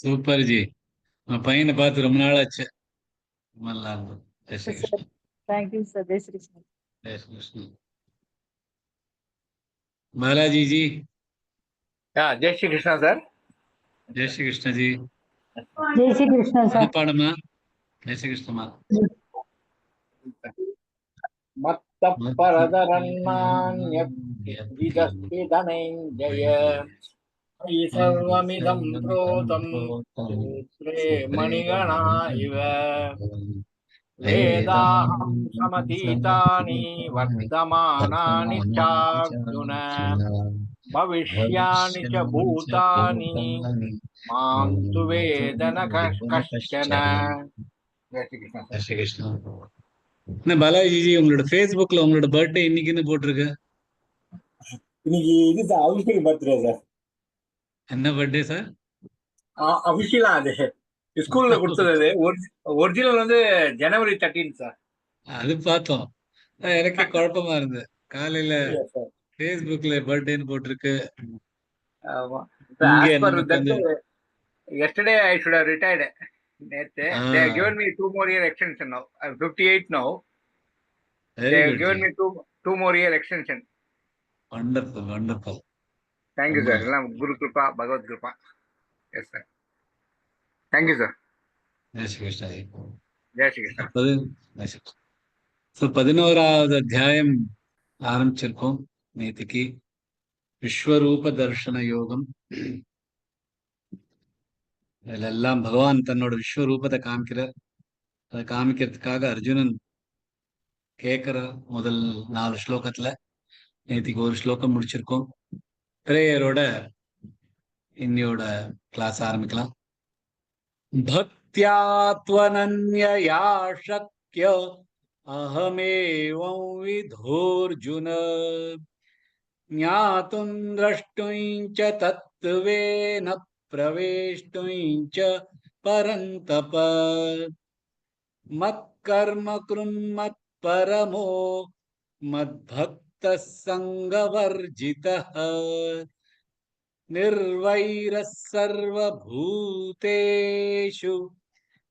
Super G. உங்க பையனை பார்த்து ரொம்ப நாள் ஆச்சு. ரொம்ப நல்லா இருந்தது. Jai Shri Sir, Krishna. thank you, sir. Jai Shri Krishna. Jai Shri Krishna. Balaji ji. Jai Shri Krishna sir. Jai Shri Krishna ji. Jai Shri Krishna, sir. பாடமா? ஜெய் ஸ்ரீ கிருஷ்ணமா. மத்த பரதரன்னான்யஸ்தி தனஞ்சய சர்வமிதம் ப்ரோதம் சூத்ரே மணிகணா இவ வேதாஹம் சமதீதானி வர்த்தமானானி சார்ஜுன பவிஷ்யானி ச பூதானி மாம் து வேதன கஷ்டன. ஜெய் ஸ்ரீ கிருஷ்ணா. ஜெய் ஸ்ரீ கிருஷ்ணா. என்ன பாலாஜி ஜி, உங்களோட Facebookல உங்களோட பர்த்டே இன்னைக்குன்னு போட்டிருக்கு. இன்னைக்கு இது சார் அபிஷேக் பர்த்டே சார். என்ன பர்த்டே சார்? அபிஷேகா அது ஸ்கூல்ல கொடுத்தது. ஒரிஜினல் வந்து ஜனவரி 13 சார். அது பார்த்தோம். எனக்கே குழப்பமா இருந்தது. காலையில Facebookல பர்த்டேன்னு போட்டிருக்கு. இங்க நமக்கு வந்து yesterday I should have retired. நேத்து they have given me 2 more year extension now. I'm 58 now. They have given me 2 more year extension. Wonderful, wonderful. Thank you sir. எல்லாம் குரு கிருபா, பகவத் கிருபா. Yes sir. Thank you sir. ஜெய் ஸ்ரீ கிருஷ்ணா ஜி. ஜெய் ஸ்ரீ கிருஷ்ணா. 11வது அத்தியாயம் ஆரம்பிச்சிருக்கோம் நேத்திக்கு. விஸ்வரூப தர்ஷன யோகம். இதெல்லாம் பகவான் தன்னோட விஸ்வரூபத்தை காமிக்கிறார். அதை காமிக்கிறதுக்காக அர்ஜுனன் கேட்கிற முதல் 4 ஸ்லோகத்துல நேத்திக்கு ஒரு ஸ்லோகம் முடிச்சிருக்கோம். பிரேயரோட இன்னையோட கிளாஸ் ஆரம்பிக்கலாம். பக்தியாத்வனன்யயா சக்ய அஹமேவம் விதோர்ஜுன ஞாதும் த்ரஷ்டுஞ்ச தத்துவேன பிரவேஷ்டுஞ்ச பரந்தப மத்கர்ம கிருமத் பரமோ மத்பக்தः சங்கவர்ஜிதः நிர்வைரः சர்வபூதேஷு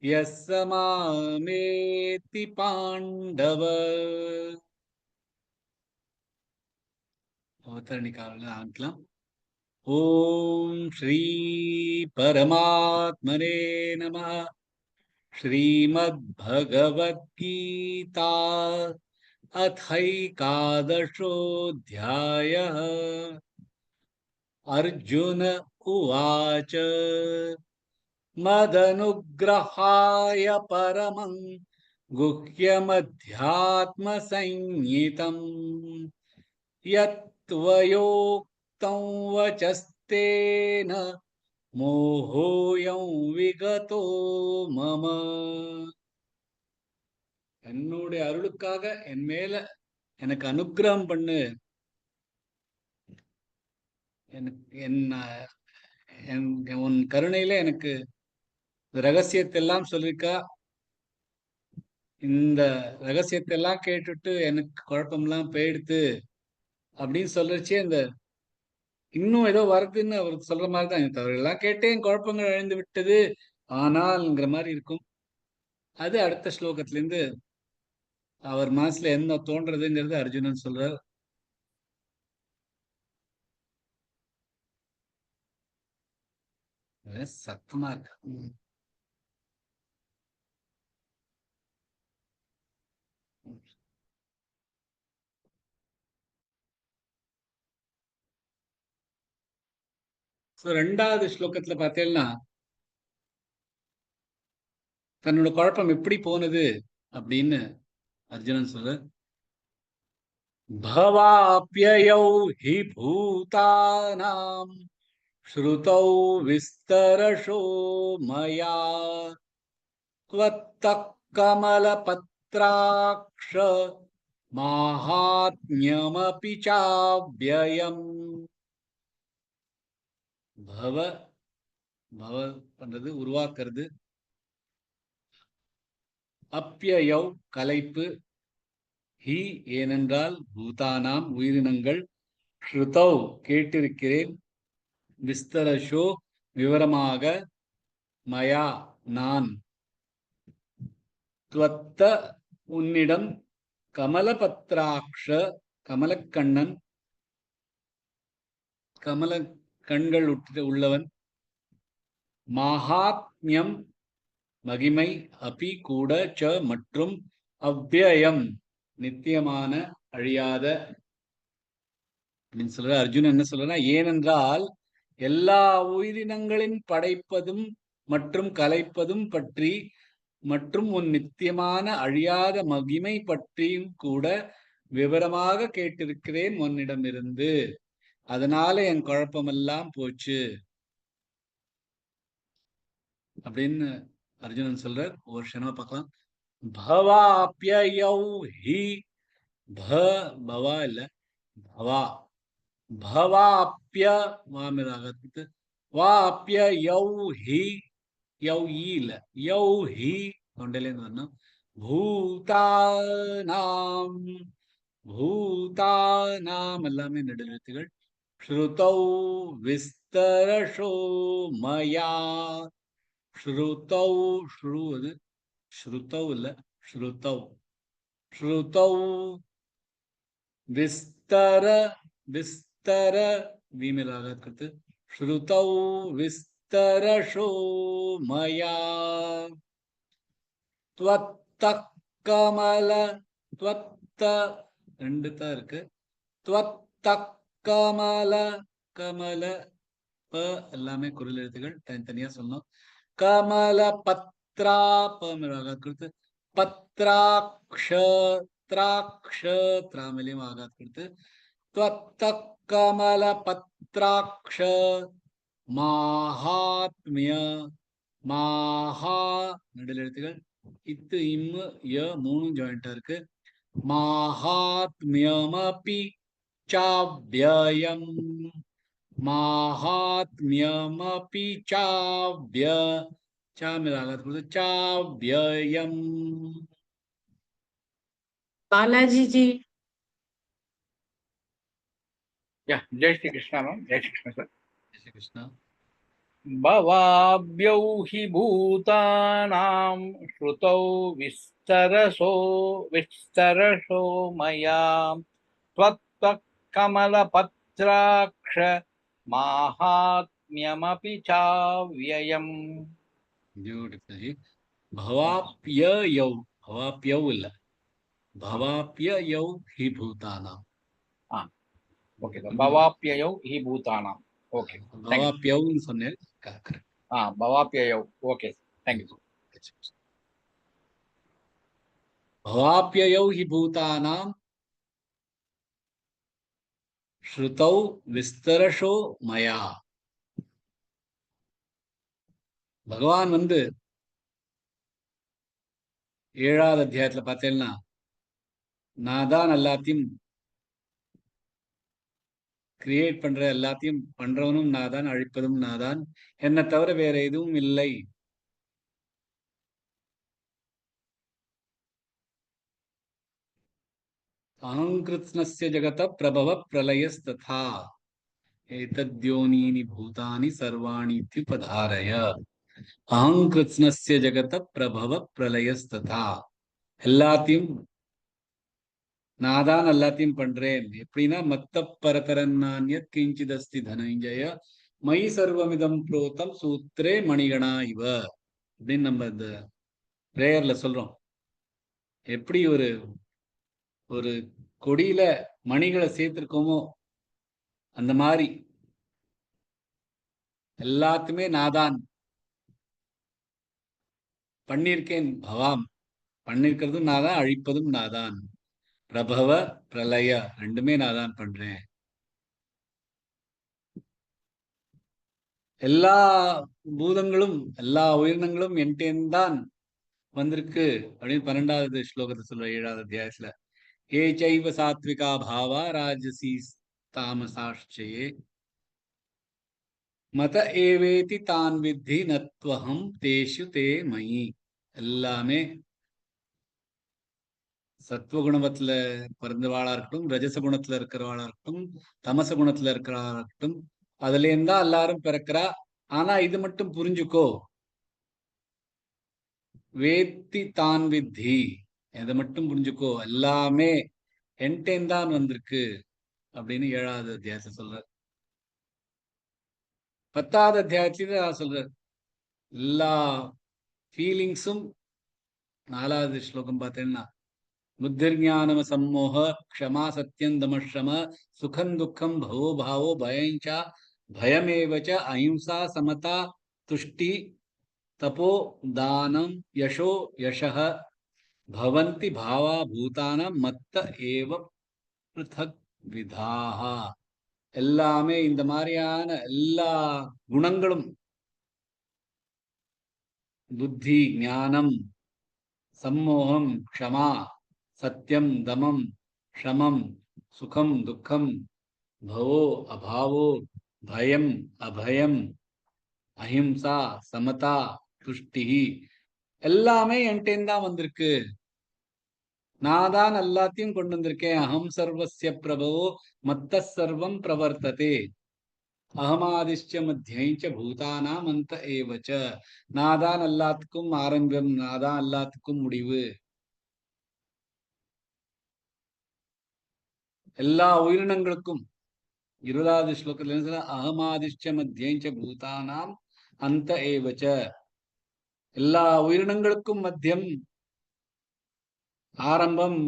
யஸ்ஸ மாமேதி பாண்டவ. அவதரணிக்காரர்கள் ஆரம்பிக்கலாம். ஓம் ஸ்ரீ பரமாத்மனே நமः. श्रीमद्भगवद्गीता अथैकादशोऽध्यायः. अर्जुन उवाच मदनुग्रहाय परमं गुह्यमध्यात्मसंज्ञितम् यत्त्वयोक्तं वचस्तेन மோகோயம் விகதோ மம. என்னுடைய அருளுக்காக என் மேல எனக்கு அனுக்கிரகம் பண்ணு. உன் கருணையில எனக்கு ரகசியத்தை எல்லாம் சொல்லிருக்கா. இந்த ரகசியத்தை எல்லாம் கேட்டுட்டு எனக்கு குழப்பம்லாம் போயிடுத்து அப்படின்னு சொல்றச்சே இந்த இன்னும் ஏதோ வருதுன்னு அவருக்கு சொல்ற மாதிரிதான் எனக்கு அவர்களெல்லாம் கேட்டேன், குழப்பங்கள் அழிந்து விட்டது ஆனால்ங்கிற மாதிரி இருக்கும். அது அடுத்த ஸ்லோகத்துல இருந்து அவர் மனசுல என்ன தோன்றதுங்கிறது அர்ஜுனன் சொல்றார். சத்தமா இருக்கு. ரெண்டாவது ஸ்லோகத்துல பார்த்தேன்னா தன்னோட குழப்பம் எப்படி போனது அப்படின்னு அர்ஜுனன் சொல்ற. பவாப்யயௌ ஹி பூதானாம் ஸ்ருதௌ விஸ்தரஷோ மயா த்வத்தः கமலபத்ராக்ஷ மாஹாத்ம்யமபி சாவ்யயம். பவ பவ பண்றது உருவாக்குறது. அப்யயௌ கலைப்பு. ஹி ஏனென்றால் பூதானாம் உயிரினங்கள். ஸ்ருதௌ கேட்டிருக்கிறேன். விஸ்தரஷோ விவரமாக. மயா நான், துவத்த உன்னிடம், கமலபத்ராக்ஷ கமலக்கண்ணன், கமல கண்கள் உள்ளவன், மகாத்மியம் மகிமை, அபி கூட, ச மற்றும், அவ்யயம் நித்தியமான அழியாத அப்படின்னு சொல்ற. அர்ஜுன் என்ன சொல்றா, ஏனென்றால் எல்லா உயிரினங்களின் படைப்பதும் மற்றும் கலைப்பதும் பற்றி மற்றும் உன் நித்தியமான அழியாத மகிமை பற்றியும் கூட விவரமாக கேட்டிருக்கிறேன் உன்னிடமிருந்து. அதனால என் குழப்பமெல்லாம் போச்சு அப்படின்னு அர்ஜுனன் சொல்றார். ஒரு க்ஷணமா பார்க்கலாம். பவாப்யயௌ ஹி, பவா இல்ல பவா, பவாப்ய வாமிராகத்து, வாப்யயௌ ஹி, யௌ ஈ இல்ல யௌ ஹி தொண்டையிலேருந்து வரணும். பூதானாம், பூதானாம் எல்லாமே நெடுநிறுத்துகள். ஸ்ருதௌ விஸ்தரஷோ மயா, ஸ்ருதௌ, ஸ்ரு அது ஸ்ருதௌ இல்ல ஸ்ருதௌ, ஸ்ருதௌ விஸ்தர, விஸ்தர வீமிராகத்து, ஸ்ருதௌ விஸ்தரஷோ மயா, त्वत्त கமல, त्वत्त ரெண்டு தான் இருக்கு, त्वत्त கமல, கமல ப எல்லாமே குரல் எழுத்துகள் தனித்தனியா சொன்னோம். கமல பத்ரா பமிராகத்து, பத்ராக்ஷ திராக்ஷ திராமலியும் ஆகாத் கொடுத்து, त्वत्त கமல பத்ராக்ஷ மாஹாத்மிய, மாஹா நடுவில் எழுத்துகள், இத்து இம்மு ய மூணும் ஜாயிண்டா இருக்கு. மாஹாத்மியமபி சாவ்யயம், மாஹாத்மியமபி சாவ்ய, சாமிராகத் கொடுத்து, சாவ்யயம். बालाजी जी. Yeah, Jai Shri Krishna, ma'am. Jai Shri Krishna, sir. Jai Shri Krishna. भवाभ्यौ हि भूतानां श्रुतौ विस्तरशो मया त्वत्तः कमलपत्राक्ष माहात्म्यमपि चाव्ययम्. Beautiful. பவாப்யயௌ, பவாப்யௌ இல்ல பவாப்யயௌ ஹி பூதானாம். Okay sir. பவாப்யயௌ ஹி பூதானாம். ஓகே, பவாப்யௌன்னு சொன்னேன். பவாப்யயௌ. Okay, thank you. பவாப்யயௌ ஹி பூதானாம் ஸ்ருதௌ விஸ்தரஷோ மயா. பகவான் 7வது அத்தியாயத்துல பார்த்தேன்னா, நான் தான் எல்லாத்தையும் கிரியேட் பண்ற, எல்லாத்தையும் பண்றவனும் நான் தான், அழிப்பதும் நான் தான், என்னை தவிர வேற எதுவும் இல்லை. அகங்கிருத்ஸ்னஸ்ய ஜகத பிரபவ பிரளயஸ்ததா ஏதத்யோனீனி பூதானி சர்வாணி இத்யுபதாரய. அகங்கிருத்ஸ்னஸ்ய ஜகத பிரபவ பிரளயஸ்ததா, எல்லாத்தையும் நான் தான் எல்லாத்தையும் பண்றேன். எப்படின்னா, மத்த பரதரன்னான்யத் கிஞ்சிதஸ்தி தனஞ்சய மயி சர்வமிதம் புரோதம் சூத்ரே மணிகணா இவ அப்படின்னு நம்ம இந்த பிரேயர்ல சொல்றோம். எப்படி ஒரு கொடியில மணிகளை சேர்த்திருக்கோமோ அந்த மாதிரி எல்லாத்துமே நாதான் பண்ணியிருக்கேன். பவாம் பண்ணிருக்கிறதும் நாதான், அழிப்பதும் நாதான். பிரபவ பிரளய ரெண்டுமே நாதான் பண்றேன். எல்லா பூதங்களும் எல்லா உயிரினங்களும் என்கிட்டேன்தான் வந்திருக்கு அப்படின்னு 12வது ஸ்லோகத்தை சொல்ற 7வது அத்தியாயத்துல. ஏ சைவ சாத்விகா பாவா ராஜசி தாமசாஷ்சயே மத ஏவேதி தான் வித்தி நத்வஹம் தேஷு தே மயி. எல்லாமே சத்துவகுணத்துல பிறந்தவாளா இருக்கட்டும், ரஜச குணத்துல இருக்கிறவாளா இருக்கட்டும், தமச குணத்துல இருக்கிறவாளா இருக்கட்டும், அதுல இருந்தா எல்லாரும் பிறக்கிறா. ஆனா இது மட்டும் புரிஞ்சுக்கோ, வேத்தி தான் வித்தி, இதை மட்டும் புரிஞ்சுக்கோ, எல்லாமே என்கிட்ட தான் வந்திருக்கு அப்படின்னு 7வது அத்தியாயத்தை சொல்றார். 10வது அத்தியாயத்தில சொல்றார் எல்லா ஃபீலிங்ஸும். 4வது ஸ்லோகம் பார்த்தேன்னா, புத்திர்ஞானம சம்மோக க்ஷமா சத்யம் தமஷம சுகம் துக்கம் பவோ பாவோ பயஞ்சா பயமேவச்ச அஹிம்சா சமதா துஷ்டி தபோ தானம் யசோ யசஹ பவந்தி பாவா பூதானம் மத்த ஏவ பிருதக் விதாஹா. எல்லாமே இந்த மாதிரியான எல்லா குணங்களும், புத்தி ஞானம் சம்மோகம் க்ஷமா சத்யம் தமம் ஷமம் சுகம் துக்கம் பவோ அபாவோ பயம் அபயம் அஹிம்சா சமதா துஷ்டி, எல்லாமே என்கிட்ட தான் வந்திருக்கு. நான் தான் எல்லாத்தையும் கொண்டு வந்திருக்கேன். அகம் சர்வஸ்ய பிரபவோ மத்த சர்வம் பிரவர்த்ததே அகமாதிஷ்ட மத்தியஞ்ச பூதானாம் அந்த ஏவச்ச. நான் தான் எல்லாத்துக்கும் ஆரம்பம், நான் தான் எல்லாத்துக்கும் முடிவு. எல்லா உயிரினங்களுக்கும் 20வது ஸ்லோகத்துல அகமாதிஷ்ட மத்தியஞ்ச பூதானாம் அந்த ஏவச்ச, எல்லா உயிரினங்களுக்கும் மத்தியம் ஆரம்பம்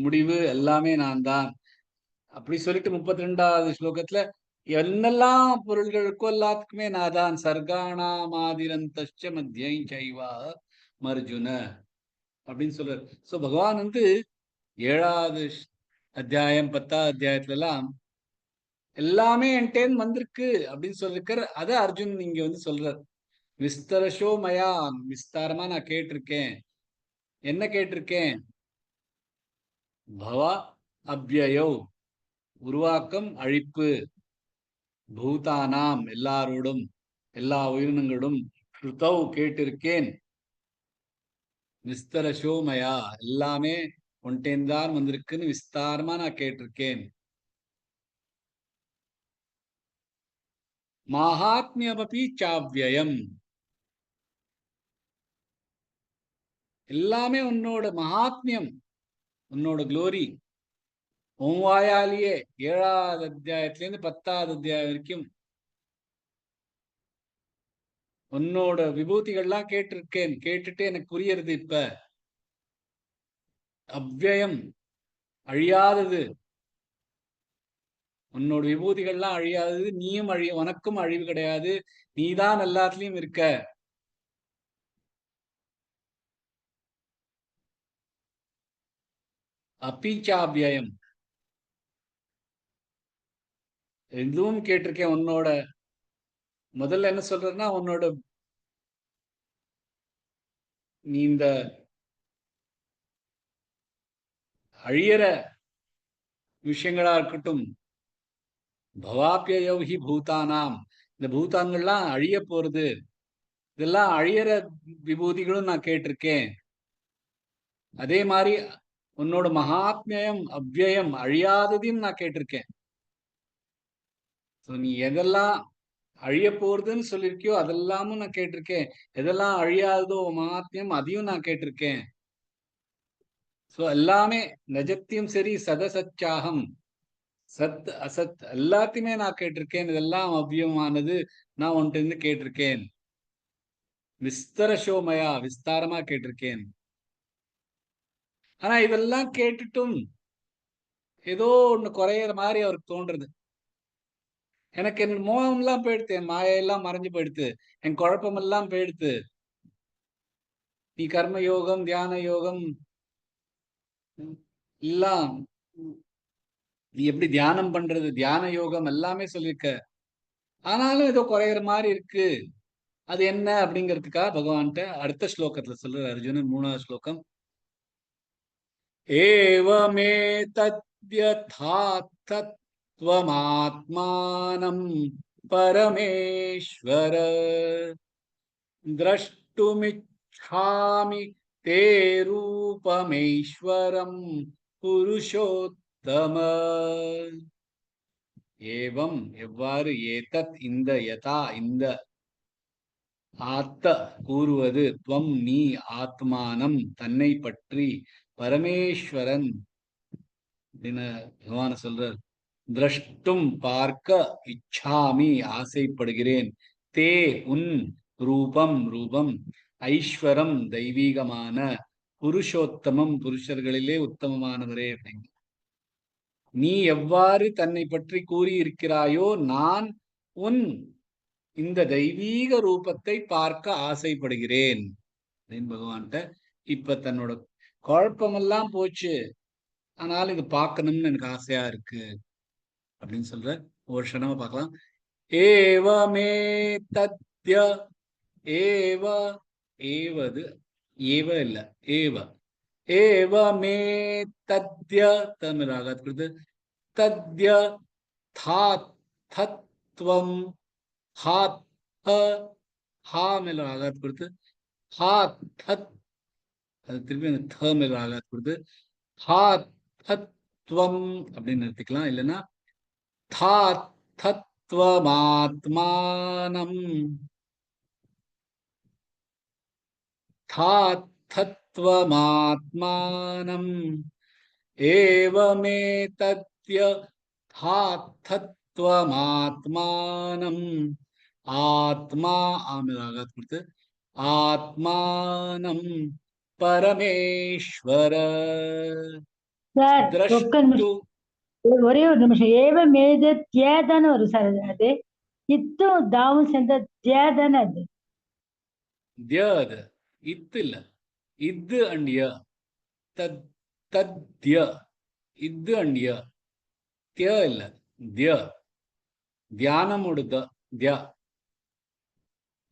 முடிவு எல்லாமே நான் தான். அப்படி சொல்லிட்டு 32வது ஸ்லோகத்துல என்னெல்லாம் பொருள்களுக்கோ எல்லாத்துக்குமே நான் தான். சர்காணா மாதிரந்தச்ச மத்தியம் சைவா மர்ஜுன அப்படின்னு சொல்றாரு. சோ பகவான் 7வது அத்தியாயம் 10வது அத்தியாயத்துல எல்லாம் எல்லாமே என்கிட்ட வந்திருக்கு அப்படின்னு சொல்லிருக்காரு. அத அர்ஜுன் இங்க சொல்றார். விஸ்தரஷோ மயா, விஸ்தாரமா நான் கேட்டிருக்கேன். என்ன கேட்டிருக்கேன்? பவ அவ்யயோ, உருவாக்கம் அழிப்பு, பூதானாம் எல்லாரோடும் எல்லா உயிரினங்களோடும், ஸ்ருதௌ கேட்டிருக்கேன், விஸ்தரஷோ மயா எல்லாமே ஒன்டேந்தான் வந்திருக்குன்னு விஸ்தாரமா நான் கேட்டிருக்கேன். மகாத்மியமபி சாவ்யயம், எல்லாமே உன்னோட மகாத்மியம், உன்னோட குளோரி. உன் வாயாலேயே 7வது அத்தியாயத்திலிருந்து 10வது அத்தியாயம் வரைக்கும் உன்னோட விபூதிகள்லாம் கேட்டிருக்கேன். கேட்டுட்டு எனக்கு புரியறது. இப்ப அவ்யயம், அழியாதது. உன்னோட விபூதிகள்லாம் அழியாதது. நீயும் உனக்கும் அழிவு கிடையாது. நீதான் எல்லாத்துலயும் இருக்க. அப்பிச்சாபியம், எதுவும் கேட்டிருக்கேன். உன்னோட முதல்ல என்ன சொல்றதுன்னா, உன்னோட நீ இந்த அழியற விஷயங்களா இருக்கட்டும், பவாப்பியௌஹி பூதானாம், இந்த பூதான்கள்லாம் அழிய போறது, இதெல்லாம் அழியற விபூதிகளும் நான் கேட்டிருக்கேன். அதே மாதிரி உன்னோட மகாத்மியம் அவ்யயம் அழியாததையும் நான் கேட்டிருக்கேன். நீ எதெல்லாம் அழிய போறதுன்னு சொல்லிருக்கியோ அதெல்லாமும் நான் கேட்டிருக்கேன். எதெல்லாம் அழியாததோ மகாத்மியம் அதையும் நான் கேட்டிருக்கேன். சோ எல்லாமே நஜத்தியும் சரி சதசச்சாகம், சத் அசத் எல்லாத்தையுமே நான் கேட்டிருக்கேன். இதெல்லாம் அவ்வியமானது நான் உன்கிட்ட கேட்டிருக்கேன். விஸ்தரஷோமயா, விஸ்தாரமா கேட்டிருக்கேன். ஆனா இதெல்லாம் கேட்டுட்டும் ஏதோ ஒண்ணு குறையிற மாதிரி அவருக்கு தோன்றது. எனக்கு என் மோகம் எல்லாம் போயிடுத்து, என் மாயெல்லாம் மறைஞ்சு போயிடுத்து, என் குழப்பம் எல்லாம் போயிடுத்து. நீ கர்ம யோகம் தியான யோகம் எல்லாம் நீ எப்படி தியானம் பண்றது, தியான யோகம் எல்லாமே சொல்லியிருக்க. ஆனாலும் ஏதோ குறையிற மாதிரி இருக்கு. அது என்ன அப்படிங்கிறதுக்காக பகவான்கிட்ட அடுத்த ஸ்லோகத்துல சொல்ற அர்ஜுனன் 3வது ஸ்லோகம். ஏவமே தத்யதா தத்வமாத்மானம் பரமேஸ்வர द्रष्टुमिच्छामि ते रूपमेश्वरं पुरुषोत्तम. ஏவம் எவ்வாறு, ஏதத் இந்த, யதா இந்த, ஆத்த கூறுவது, துவம் நீ, ஆத்மானம் தன்னை பற்றி, பரமேஸ்வரன் அப்படின்னு பகவான சொல்றார். திரஷ்டும் பார்க்க, இச்சாமி ஆசைப்படுகிறேன், தே உன், ரூபம் ரூபம், ஐஸ்வரம் தெய்வீகமான, புருஷோத்தமம் புருஷர்களிலே உத்தமமானவரே அப்படிங்க. நீ எவ்வாறு தன்னை பற்றி கூறியிருக்கிறாயோ நான் உன் இந்த தெய்வீக ரூபத்தை பார்க்க ஆசைப்படுகிறேன் அப்படின்னு பகவான்கிட்ட இப்ப தன்னோட குழப்பமெல்லாம் போச்சு, ஆனால் இது பார்க்கணும்னு எனக்கு ஆசையா இருக்கு அப்படின்னு சொல்ற. ஒரு க்ஷணமா பார்க்கலாம். ஏவமே தத்ய, ஏவ ஏவது ஏவ இல்ல ஏவ, ஏவமே தத்ய தமிழ் ஆகாது கொடுத்து, தத்ய தாத் தத்வம், ஹாத் ஹா மேல ஆகாது கொடுத்து, ஹாத் தத், அது திருப்பி அந்த த மேல ஆகாது கொடுத்து, ஹாத் தத்வம் அப்படின்னு நிறுத்திக்கலாம். இல்லைன்னா தாத் தத்வமாத்மானம், தாத் தத்வமாத்மானம், ஏவமே தத்ய தாத் தத்வமாத்மானம், ஆத்மா ஆமிராகாத் கொடுத்து, ஆத்மானம் பரமேஸ்வர சார் ஒக்க திரஷ்டு. நிமிஷம், ஒரே ஒரு நிமிஷம். ஏவ மேத தியாதான்னு வரும் சார். அது இத்தும் தாவும் சேர்ந்த தியாதானே அது. தியது இத்து இல்ல, இது அண்ட் ய, தத் தத்ய, இது அண்ட் ய, திய இல்ல, திய, தியானமோடு த, திய.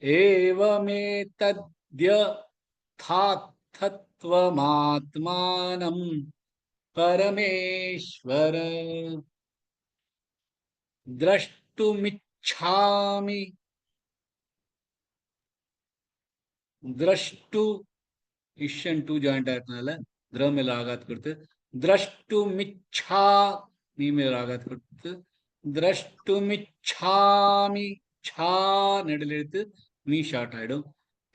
ஏவமே தத்ய தாத் தத்வமாத்மானம் பரமேஸ்வர திரஷ்டுமிச்சாமி, திரஷ்டு இஷன் டூ ஜாயிண்ட் ஆகிறதுனால திர மேல ஆகாத் கொடுத்து, திரஷ்டுமிச்சா நீ மேல ஆகாத் கொடுத்து, திரஷ்டுமிச்சாமி, சா நெடில் எழுத்து, மீ ஷார்ட் ஆயிடும்.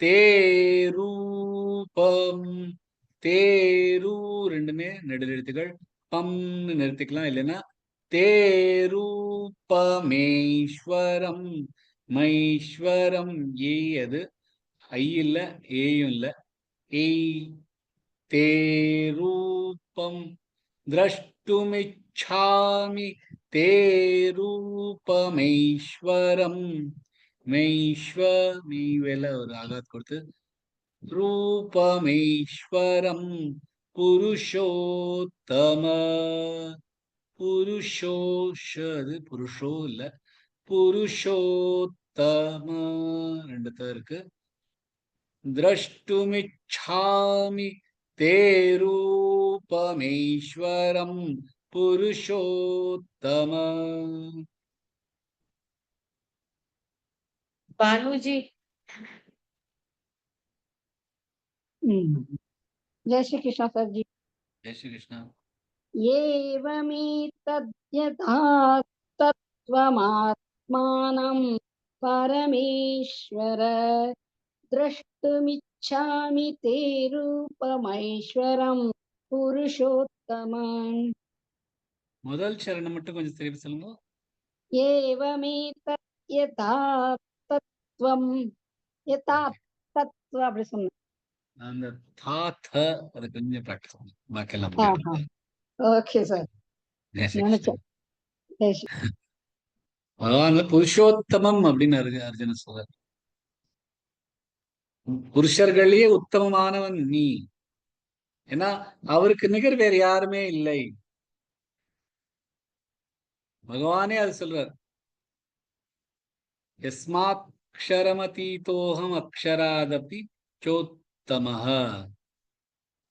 தேரூபம், தேரு ரெண்டுமே நெடில் எழுத்துக்கள், பம்னு நிறுத்திக்கலாம். இல்லைன்னா தேரூபமேஸ்வரம், மைஸ்வரம், ஏ அது ஐ இல்ல ஏயும் இல்ல, ஏய் தேரூபம் திரஷ்டுமிச்சாமி, தேரூபமைஸ்வரம், மெய்ஸ்வ மெய்வேல ஒரு ஆகாத் கொடுத்து, ரூபமைஸ்வரம் புருஷோத்தம, புருஷோஷ அது புருஷோ இல்ல, புருஷோத்தம ரெண்டு தான் இருக்கு. திரஷ்டுமிச்சாமி தேரூபமேஸ்வரம் புருஷோத்தம. भानुजी जय श्री कृष्ण सर जी। जय श्री कृष्ण। एवमेतद्यथा तत्त्वमात्मानं परमेश्वर द्रष्टुमिच्छामि ते रूपमैश्वरं पुरुषोत्तमम्। முதல் சரணம் மட்டும் கொஞ்சம் திருப்பி சொல்லுங்க. एवमेतद्यथा தத்துவம், யதா தத்துவம் அப்படி சொன்ன அந்த தாத்த அது கொஞ்சம் பிராக்டிஸ் பண்ணுங்க, பாக்கியெல்லாம் ஓகே சார். நினைச்சேன் பகவான் புருஷோத்தமம் அப்படின்னு அர்ஜுன சொல்றார். புருஷர்களே உத்தமமானவன் நீ, ஏன்னா அவருக்கு நிகர் வேறு யாருமே இல்லை. பகவானே அது சொல்றார். யஸ்மாத் அக்ஷரமதீதோஹம் அக்ஷராதபி சோத்தமஹ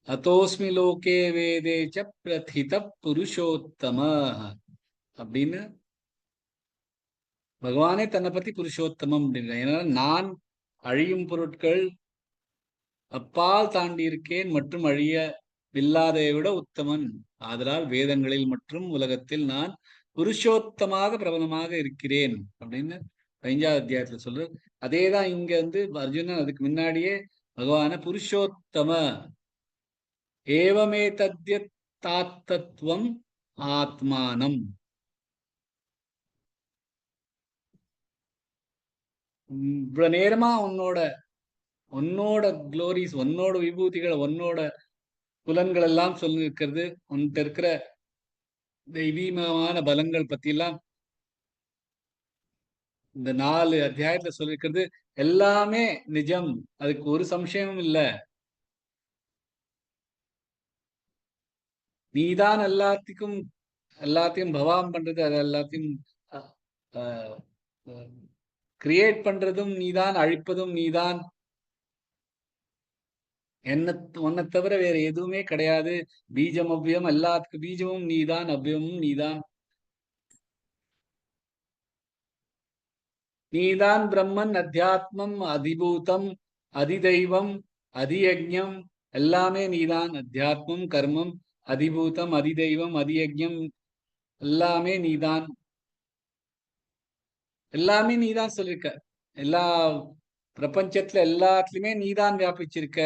அதோஸ்மி லோகே வேதே ச பிரதித புருஷோத்தம அப்படின்னு பகவானே தன்னை பத்தி புருஷோத்தமம் அப்படின்ற. ஏன்னா நான் அழியும் பொருட்கள் அப்பால் தாண்டி இருக்கேன் மற்றும் அழிய இல்லாதையை விட உத்தமன். ஆதலால் வேதங்களில் மற்றும் உலகத்தில் நான் புருஷோத்தமாக பிரபலமாக இருக்கிறேன் அப்படின்னு 15வது அத்தியாயத்துல சொல்றார். அதேதான் இங்க வந்து அர்ஜுனன் அதுக்கு முன்னாடியே பகவான புருஷோத்தம ஏவமே தத்யத் தாத்தத்வம் ஆத்மானம். இவ்வளவு நேரமா உன்னோட குளோரிஸ், உன்னோட விபூதிகளை, உன்னோட புலன்கள் எல்லாம் சொல்லி இருக்கிறது, உன்கிட்ட இருக்கிற தெய்வீகமான பலங்கள் பத்தி எல்லாம் இந்த 4 அத்தியாயத்துல சொல்லிருக்கிறது எல்லாமே நிஜம். அதுக்கு ஒரு சம்சயமும் இல்ல. நீதான் எல்லாத்தையும் பவாம் பண்றது, அது எல்லாத்தையும் கிரியேட் பண்றதும் நீதான், அழிப்பதும் நீதான். உன்னை தவிர வேற எதுவுமே கிடையாது. பீஜம் அவ்வியம், எல்லாத்துக்கும் பீஜமும் நீதான், அவ்வியமும் நீதான். நீதான் பிரம்மன், அத்தியாத்மம், அதிபூதம், அதிதெய்வம், அதியஜ்ஞம், எல்லாமே நீதான். அத்தியாத்மம், கர்மம், அதிபூதம், அதிதெய்வம், அதியஜ்ஞம், எல்லாமே நீதான். எல்லாமே நீதான் சொல்லிருக்க. எல்லா பிரபஞ்சத்துல எல்லாத்துலயுமே நீதான் வியாபிச்சிருக்க.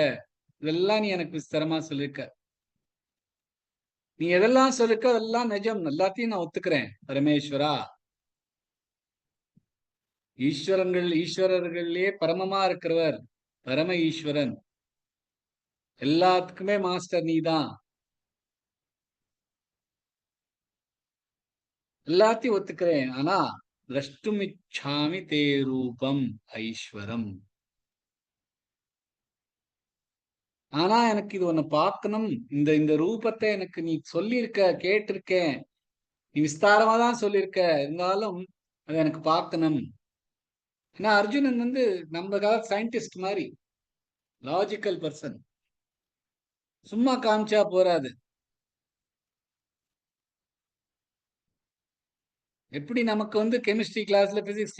இதெல்லாம் நீ எனக்கு விஸ்தரமா சொல்லிருக்க. நீ எதெல்லாம் சொல்லிருக்க அதெல்லாம் நிஜம், எல்லாத்தையும் நான் ஒத்துக்கிறேன் பரமேஸ்வரா. ஈஸ்வரர்கள்லயே பரமமா இருக்கிறவர் பரம ஈஸ்வரன். எல்லாத்துக்குமே மாஸ்டர் நீதான். எல்லாத்தையும் ஒத்துக்கிறேன். ஆனா திரஷ்டுமிச்சாமி தே ரூபம் ஐஸ்வரம். ஆனா எனக்கு இது ஒண்ணு பார்க்கணும். இந்த ரூபத்தை எனக்கு நீ சொல்லியிருக்க, கேட்டிருக்கேன். நீ விஸ்தாரமா தான் சொல்லியிருக்க. இருந்தாலும் அதை எனக்கு பார்க்கணும். ஏன்னா அர்ஜுனன் வந்து நம்ம கால சயின்டிஸ்ட் மாதிரி லாஜிக்கல் பர்சன். சும்மா காமிச்சா போறாது. எப்படி நமக்கு வந்து கெமிஸ்ட்ரி கிளாஸ்ல, பிசிக்ஸ்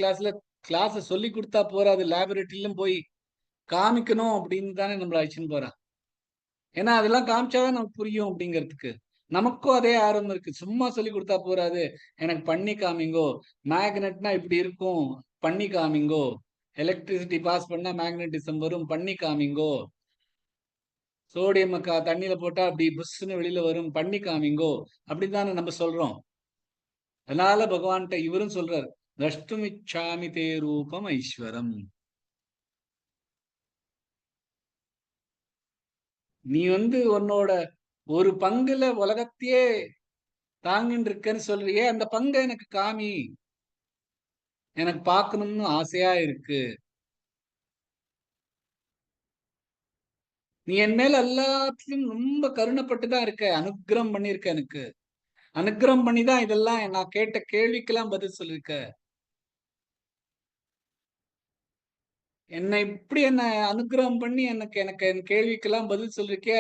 கிளாஸ் சொல்லி கொடுத்தா போறாது, லேபரேட்டரியிலும் போய் காமிக்கணும் அப்படின்னு தானே நம்மள அழைச்சுன்னு போறான். ஏன்னா அதெல்லாம் காமிச்சாதான் நமக்கு புரியும் அப்படிங்கிறதுக்கு. நமக்கும் அதே ஆர்வம் இருக்கு. சும்மா சொல்லி கொடுத்தா போறாது, எனக்கு பண்ணி காமிங்கோ. மேக்னெட்னா இப்படி இருக்கும், பண்ணி காமிங்கோ. எலக்ட்ரிசிட்டி பாஸ் பண்ணா மேக்னெட்டிசம் வரும், பண்ணி காமிங்கோ. சோடியம் தண்ணியில போட்டா அப்படி புஷ்ன்னு வெளியில வரும், பண்ணி காமிங்கோ. அப்படித்தானே நம்ம சொல்றோம். அதனால பகவான்கிட்ட இவரும் சொல்றார், திரஷ்டுமிச்சாமி தே ரூபம் ஐஸ்வரம். நீ வந்து உன்னோட ஒரு பங்குல உலகத்தையே தாங்கின்னு இருக்கன்னு சொல்றியே, அந்த பங்கை எனக்கு காமி, எனக்கு பார்க்கணும்னு ஆசையா இருக்கு. நீ என் மேல எல்லாத்துலயும் ரொம்ப கருணைப்பட்டுதான் இருக்க, அனுக்கிரகம் பண்ணிருக்க. எனக்கு அனுக்கிரகம் பண்ணிதான் இதெல்லாம் நான் கேட்ட கேள்விக்கெல்லாம் பதில் சொல்லிருக்க. என்ன அனுக்கிரகம் பண்ணி எனக்கு என் கேள்விக்கெல்லாம் பதில் சொல்லிருக்க.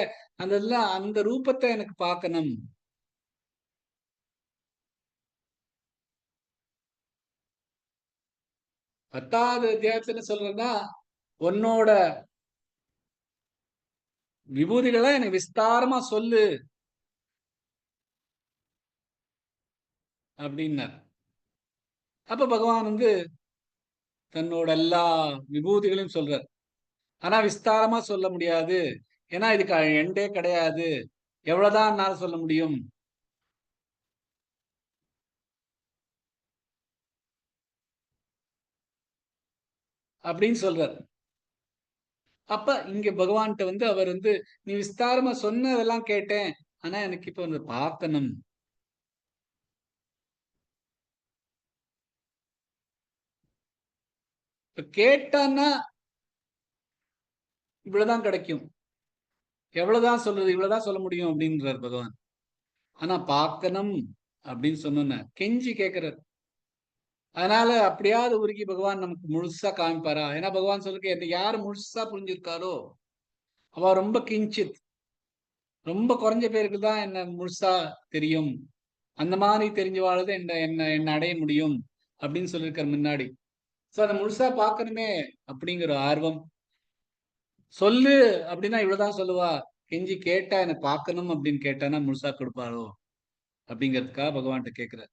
அந்த ரூபத்தை எனக்கு பார்க்கணும். பத்தாவது அத்தியாயத்துல சொல்றேன்னா, உன்னோட விபூதிகளை எனக்கு விஸ்தாரமா சொல்லு அப்படின்னார். அப்ப பகவான் வந்து தன்னோட எல்லா விபூதிகளையும் சொல்றார். ஆனா விஸ்தாரமா சொல்ல முடியாது. ஏன்னா இதுக்கு எண்டே கிடையாது. எவ்வளவுதான் என்னால சொல்ல முடியும். அப்படின்னு சொல்றார். அப்ப இங்க பகவான்கிட்ட வந்து அவர் வந்து, நீ விஸ்தாரமா சொன்னதெல்லாம் கேட்டேன், ஆனா எனக்கு இப்ப வந்து பார்க்கணும். இப்ப கேட்டான்னா இவ்வளவுதான் கிடைக்கும். எவ்வளவுதான் சொல்றது, இவ்வளவுதான் சொல்ல முடியும் அப்படின்றார் பகவான். ஆனா பார்க்கணும் அப்படின்னு சொன்ன கெஞ்சி கேட்கிறார். அதனால அப்படியாவது உருகி பகவான் நமக்கு முழுசா காமிப்பாரா? ஏன்னா பகவான் சொல்லிருக்க, என்ன யாரு முழுசா புரிஞ்சிருக்காரோ அவ ரொம்ப கிஞ்சித், ரொம்ப குறைஞ்ச பேருக்கு தான் என்ன முழுசா தெரியும். அந்த மாதிரி தெரிஞ்சவாழ்தான் என்ன அடைய முடியும் அப்படின்னு சொல்லியிருக்காரு முன்னாடி. சோ அதை முழுசா பார்க்கணுமே அப்படிங்கிற ஆர்வம். சொல்லு அப்படின்னா இவ்வளவுதான் சொல்லுவா. கெஞ்சி கேட்டா எனக்கு பார்க்கணும் அப்படின்னு கேட்டானா முழுசா கொடுப்பாரோ அப்படிங்கிறதுக்காக பகவான்கிட்ட கேட்கிறார்.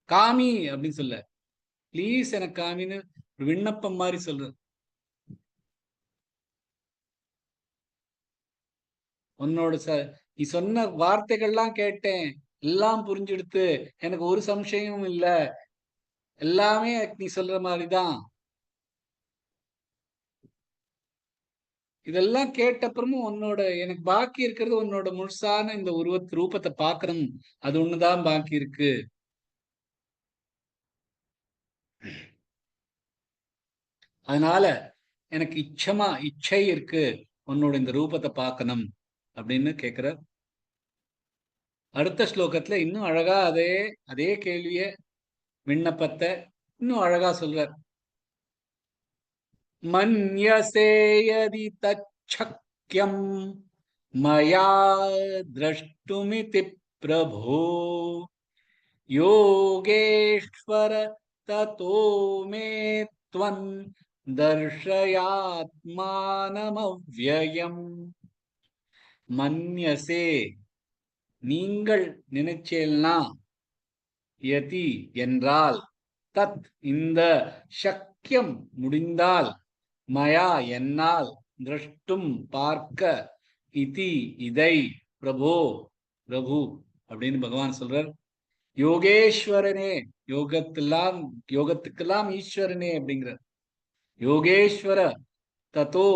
காமி அப்படின்னு சொல்ல, ப்ளீஸ் எனக்கு காமின்னு ஒரு விண்ணப்பம் மாதிரி சொல்றார். உன்னோட நீ சொன்ன வார்த்தைகள்லாம் கேட்டேன், எல்லாம் புரிஞ்செடுத்து, எனக்கு ஒரு சம்சயமும் இல்ல, எல்லாமே நீ சொல்ற மாதிரிதான். இதெல்லாம் கேட்டப்புறமும் உன்னோட எனக்கு பாக்கி இருக்கிறது உன்னோட முழுசான இந்த ரூபத்தை பாக்கணும், அது ஒண்ணுதான் பாக்கி இருக்கு. அதனால எனக்கு இச்சை இருக்கு, உன்னோட இந்த ரூபத்தை பார்க்கணும் அப்படின்னு கேக்குற. அடுத்த ஸ்லோகத்துல இன்னும் அழகா அதே கேள்விய விண்ணப்பத்தை இன்னும் அழகா சொல்றார். மன்யசேயதி தச்சக்யம் மயா திரஷ்டுமிதி பிரபோ யோகேஸ்வர ததோ மே த்வன் தர்ஷயாத்மானமவ்யயம். மன்யசே நீங்கள் நினைச்சேல்னா, யதி என்றால், தத் இந்த, சக்கியம் முடிந்தால், மயா என்னால், திரஷ்டும் பார்க்க, இதி இதை, பிரபோ பிரபு அப்படின்னு பகவான் சொல்றார். யோகேஸ்வரனே, யோகத்துக்கெல்லாம் ஈஸ்வரனே அப்படிங்கிற யோகேஸ்வர ததோ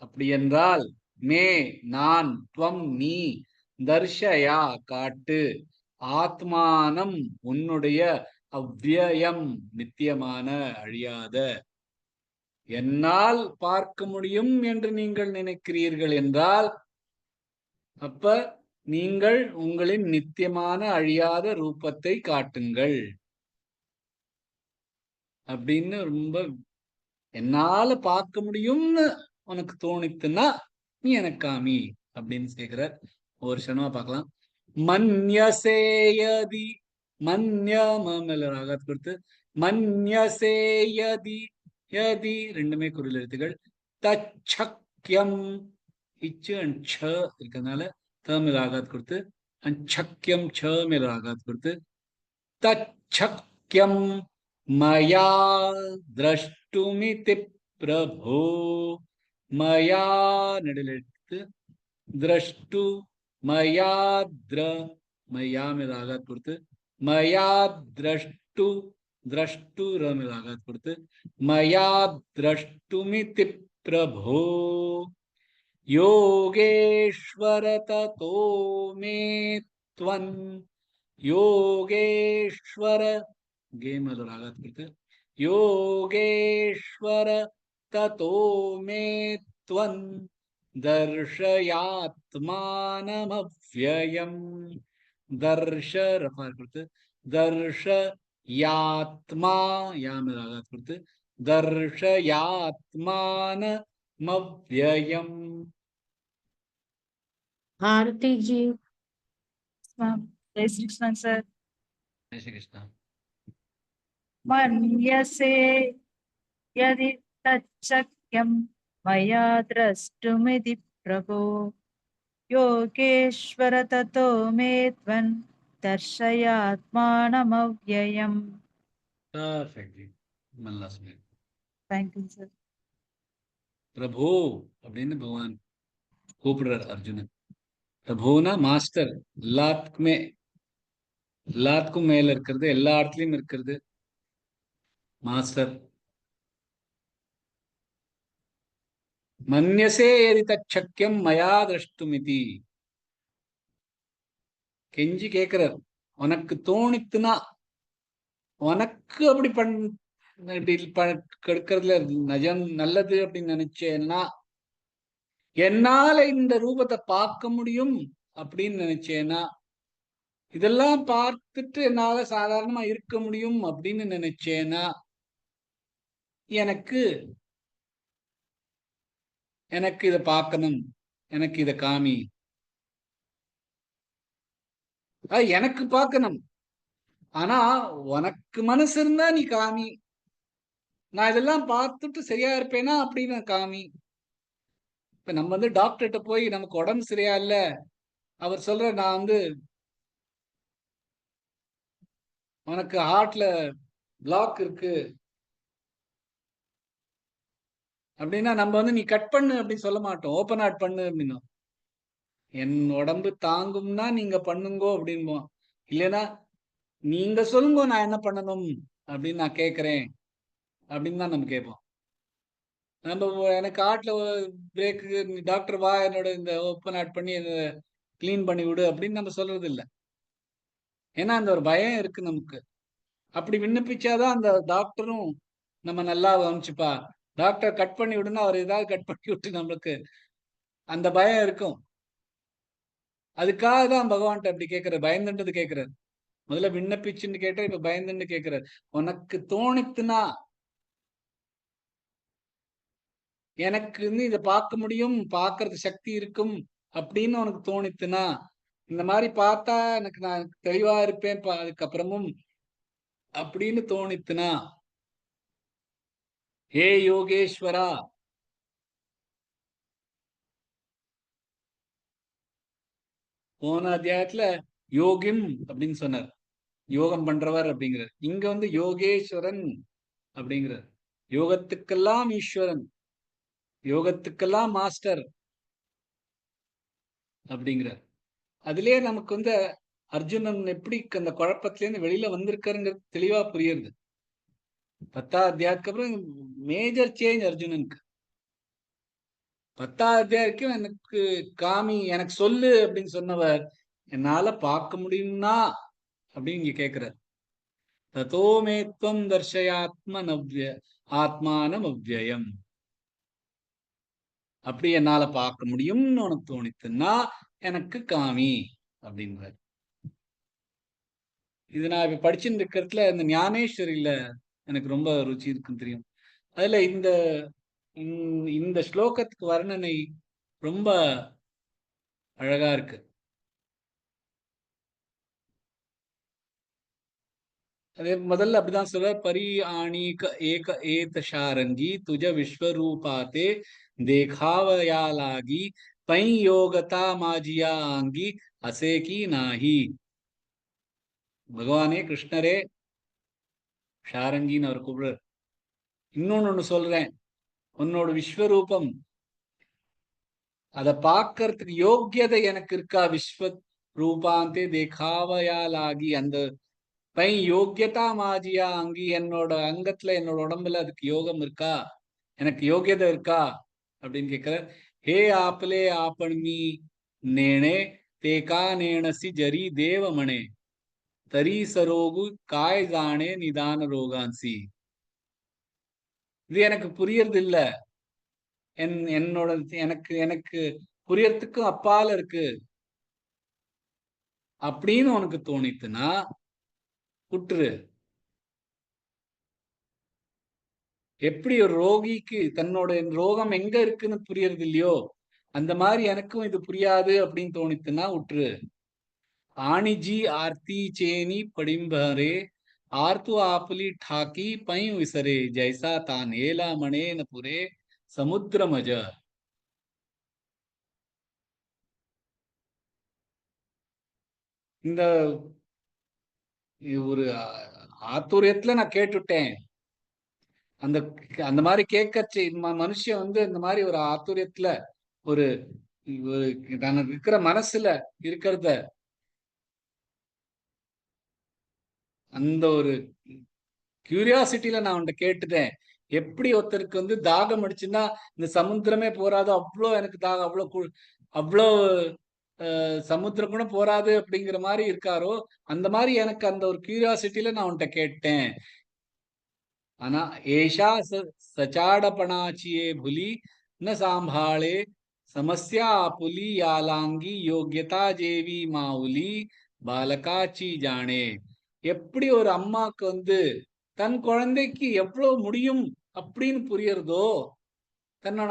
அப்படி என்றால், மே நான், துவம் நீ, தர்ஷயா காட்டு, ஆத்மானம் உன்னுடைய, அவ்யயம் நித்தியமான அழியாத, என்னால் பார்க்க முடியும் என்று நீங்கள் நினைக்கிறீர்கள் என்றால், அப்ப நீங்கள் உங்களின் நித்தியமான அழியாத ரூபத்தை காட்டுங்கள் அப்படின்னு. ரொம்ப என்னால பார்க்க முடியும்னு உனக்கு தோணித்துன்னா நீ எனக்கு காமி அப்படின்னு கேக்குற. ஒரு க்ஷணமா பார்க்கலாம். மன்யசேயதி, மன்யமல ராகத் கொடுத்து மன்யசேயதி, யதி ரெண்டுமே குரில் எழுத்துகள். தச்சக்யம், இச்சு அண்ட் ச இருக்கிறதுனால தமிழ் ஆகாத் கொடுத்து, அச்சக்கியம் ச மேல ஆகாத் கொடுத்து, தச்சக்யம் மயா திரஷ்டுமிதி பிரபோ, மயா நடுவில் எடுத்து திரஷ்டு, மயா மயா மேல ஆகாத் கொடுத்து, மயா திரஷ்டு, திரஷ்டு மேல ஆகாத் கொடுத்து, மயா திரஷ்டுமிதி பிரபோ யோகேஸ்வர ததோ மே த்வன், யோகேஸ்வர கேமல ராகத் கொடுத்து, யோகேஸ்வர ததோ மே த்வன் தர்ஷயாத்மானமவ்யயம். தர்ஷ ரஃபார் கொடுத்து, தர்ஷயாத்மா யாம ராகத் கொடுத்து, தர்ஷயாத்மானமவ்யயம். Bharati ji, Jai Shri Krishna sir. Jai Shri Krishna. Manyase yadi tachakyam maya drashtumidi prabho yogeshwara tato me tvan darshayatmanamavyayam. Perfect. Mallas. Thank you sir. பிரபு அப்படின்னு பகவான் கூப்பிடுறார் அர்ஜுனன். பிரபுனா மாஸ்டர், எல்லாத்துக்கும் மேல இருக்கிறது, எல்லா இடத்துலயும் இருக்கிறது மாஸ்டர். மன்யசே எதி தச்சக்கியம் மயா திரஷ்டுமிதி. கெஞ்சி கேட்கிறார், உனக்கு தோணித்துனா, உனக்கு அப்படி கெடுக்கிறதுல நஜம் நல்லது அப்படின்னு நினைச்சேன்னா, என்னால இந்த ரூபத்தை பார்க்க முடியும் அப்படின்னு நினைச்சேன்னா, இதெல்லாம் பார்த்துட்டு என்னால சாதாரணமா இருக்க முடியும் அப்படின்னு நினைச்சேன்னா, எனக்கு இதை பார்க்கணும், எனக்கு இதை காமி, எனக்கு பார்க்கணும். ஆனா உனக்கு மனசு இருந்தா நீ காமி, நான் இதெல்லாம் பார்த்துட்டு சரியா இருப்பேனா அப்படின்னு காமி. இப்ப நம்ம டாக்டர்கிட்ட போய் நமக்கு உடம்பு சரியா இல்ல, அவர் சொல்ற நான் உனக்கு ஹார்ட்ல பிளாக் இருக்கு அப்படின்னா நம்ம வந்து நீ கட் பண்ணு அப்படின்னு சொல்ல மாட்டோம். ஓப்பன் ஹார்ட் பண்ணு அப்படின்னும். என் உடம்பு தாங்கும்னா நீங்க பண்ணுங்கோ அப்படின்போம். இல்லைன்னா நீங்க சொல்லுங்க நான் என்ன பண்ணணும் அப்படின்னு நான் கேட்கிறேன் அப்படின்னு தான் நம்ம கேட்போம். நம்ம எனக்கு ஹார்ட்ல பிரேக்கு டாக்டர் வா என்னோட இந்த ஓப்பன் ஹார்ட் பண்ணி கிளீன் பண்ணி விடு அப்படின்னு நம்ம சொல்றது இல்லை. ஏன்னா அந்த ஒரு பயம் இருக்கு நமக்கு. அப்படி விண்ணப்பிச்சாதான் அந்த டாக்டரும் நம்ம நல்லா கவனிச்சுப்பா. டாக்டர் கட் பண்ணி விடுன்னா அவர் ஏதாவது கட் பண்ணி விட்டு நம்மளுக்கு அந்த பயம் இருக்கும். அதுக்காக தான் பகவான்கிட்ட அப்படி கேட்கிறார், பயந்துன்றது கேட்கிறார். முதல்ல விண்ணப்பிச்சுன்னு கேட்டார், இப்ப பயந்துன்னு கேட்கிறார். உனக்கு தோணித்துனா எனக்கு இதை பார்க்க முடியும், பார்க்கறது சக்தி இருக்கும் அப்படின்னு உனக்கு தோணித்துனா, இந்த மாதிரி பார்த்தா எனக்கு நான் தெளிவா இருப்பேன் அதுக்கப்புறமும் அப்படின்னு தோணித்துனா, ஹே யோகேஸ்வரா, போன அத்தியாயத்துல யோகிம் அப்படின்னு சொன்னார், யோகம் பண்றவர் அப்படிங்கிறார். இங்க வந்து யோகேஸ்வரன் அப்படிங்கிறார். யோகத்துக்கெல்லாம் ஈஸ்வரன், யோகத்துக்கெல்லாம் மாஸ்டர் அப்படிங்கிறார். அதுலயே நமக்கு வந்து அர்ஜுனன் எப்படி அந்த குழப்பத்திலேருந்து வெளியில வந்திருக்காருங்கிறது தெளிவா புரியுது. 10ஆம் அத்தியாயத்துக்கு அப்புறம் மேஜர் சேஞ்ச் அர்ஜுனனுக்கு. 10ஆம் அத்தியாயத்துக்கும் எனக்கு காமி, எனக்கு சொல்லு அப்படின்னு சொன்னவர் என்னால பார்க்க முடியும்னா அப்படின்னு இங்க கேட்கிறார். ததோமேத்வம் ஆத்மானம் அவ்யயம். அப்படி என்னால பார்க்க முடியும்னு உனக்கு தோணித்துன்னா எனக்கு காமி அப்படின்றார். இது நான் இப்ப படிச்சுட்டு இருக்கிறதுல இந்த ஞானேஸ்வரியில எனக்கு ரொம்ப ருச்சி இருக்குன்னு தெரியும். அதுல இந்த ஸ்லோகத்துக்கு வர்ணனை ரொம்ப அழகா இருக்கு. அதே முதல்ல அப்படிதான் சொல்ற, பரி ஆணீக ஏக ஏத ஷாரங்கி துஜ விஸ்வரூபாத்தே தேகாவயா லாகி பை யோகதா மாஜியா ஆங்கி அசேகி நாஹி. பகவானே கிருஷ்ணரே ஷாரங்கின்னு அவர் கூப்பிடுறார். இன்னொன்னு சொல்றேன், உன்னோட விஸ்வரூபம் அதை பார்க்கறதுக்கு யோக்கியதை எனக்கு இருக்கா? விஸ்வ ரூபாந்தே தேகாவயாலாகி அந்த பை யோக்கியதா மாஜியா அங்கி, என்னோட அங்கத்துல என்னோட உடம்புல அதுக்கு யோகம் இருக்கா, எனக்கு யோகியதை இருக்கா அப்படின்னு கேட்கிற. ஹே ஆப்லே ஆப்பண்மி நேனே தேகா நேணசி ஜரி தேவமணே தரி சரோகு காய் தானே நிதான ரோகான்சி. இது எனக்கு புரியறது இல்ல, என்னோட எனக்கு எனக்கு புரியறதுக்கும் அப்பால இருக்கு அப்படின்னு உனக்கு தோணித்துனா குற்று. எப்படி ஒரு ரோகிக்கு தன்னோட ரோகம் எங்க இருக்குன்னு புரியறது இல்லையோ, அந்த மாதிரி எனக்கும் இது புரியாது அப்படின்னு தோணித்துனா உற்று. ஆணிஜி ஆர்த்தி சேனி படிம்பரே ஆர்த்து ஆப்புலி ठाकी पई विसरे जैसा तान ஏலா மணேன புரே சமுத்திரமஜ. இந்த ஒரு ஆத்துரியத்துல நான் கேட்டுட்டேன். அந்த அந்த மாதிரி கேட்கச்சு மனுஷன் வந்து இந்த மாதிரி ஒரு ஆத்துரியத்துல ஒரு தனக்கு இருக்கிற மனசுல இருக்கிறத அந்த ஒரு கியூரியாசிட்டியில நான் அவன்கிட்ட கேட்டுட்டேன். எப்படி ஒருத்தருக்கு வந்து தாகம் அடிச்சுன்னா இந்த சமுத்திரமே போராது, அவ்வளோ எனக்கு தாகம், அவ்வளோ சமுத்திரம் கூட போராது அப்படிங்கிற மாதிரி இருக்காரோ, அந்த மாதிரி எனக்கு அந்த ஒரு கியூரியாசிட்டியில நான் அவன்கிட்ட கேட்டேன். ஆனா ஏஷா சச்சாடபணாச்சியே புலி ந சாம்பாளே சமஸ்யா புலி யாலாங்கி யோகியதா ஜேவி மாவுலி பாலகாச்சி ஜானே. எப்படி ஒரு அம்மாக்கு வந்து தன் குழந்தைக்கு எவ்வளவு முடியும் அப்படின்னு புரியறதோ, தன்னோட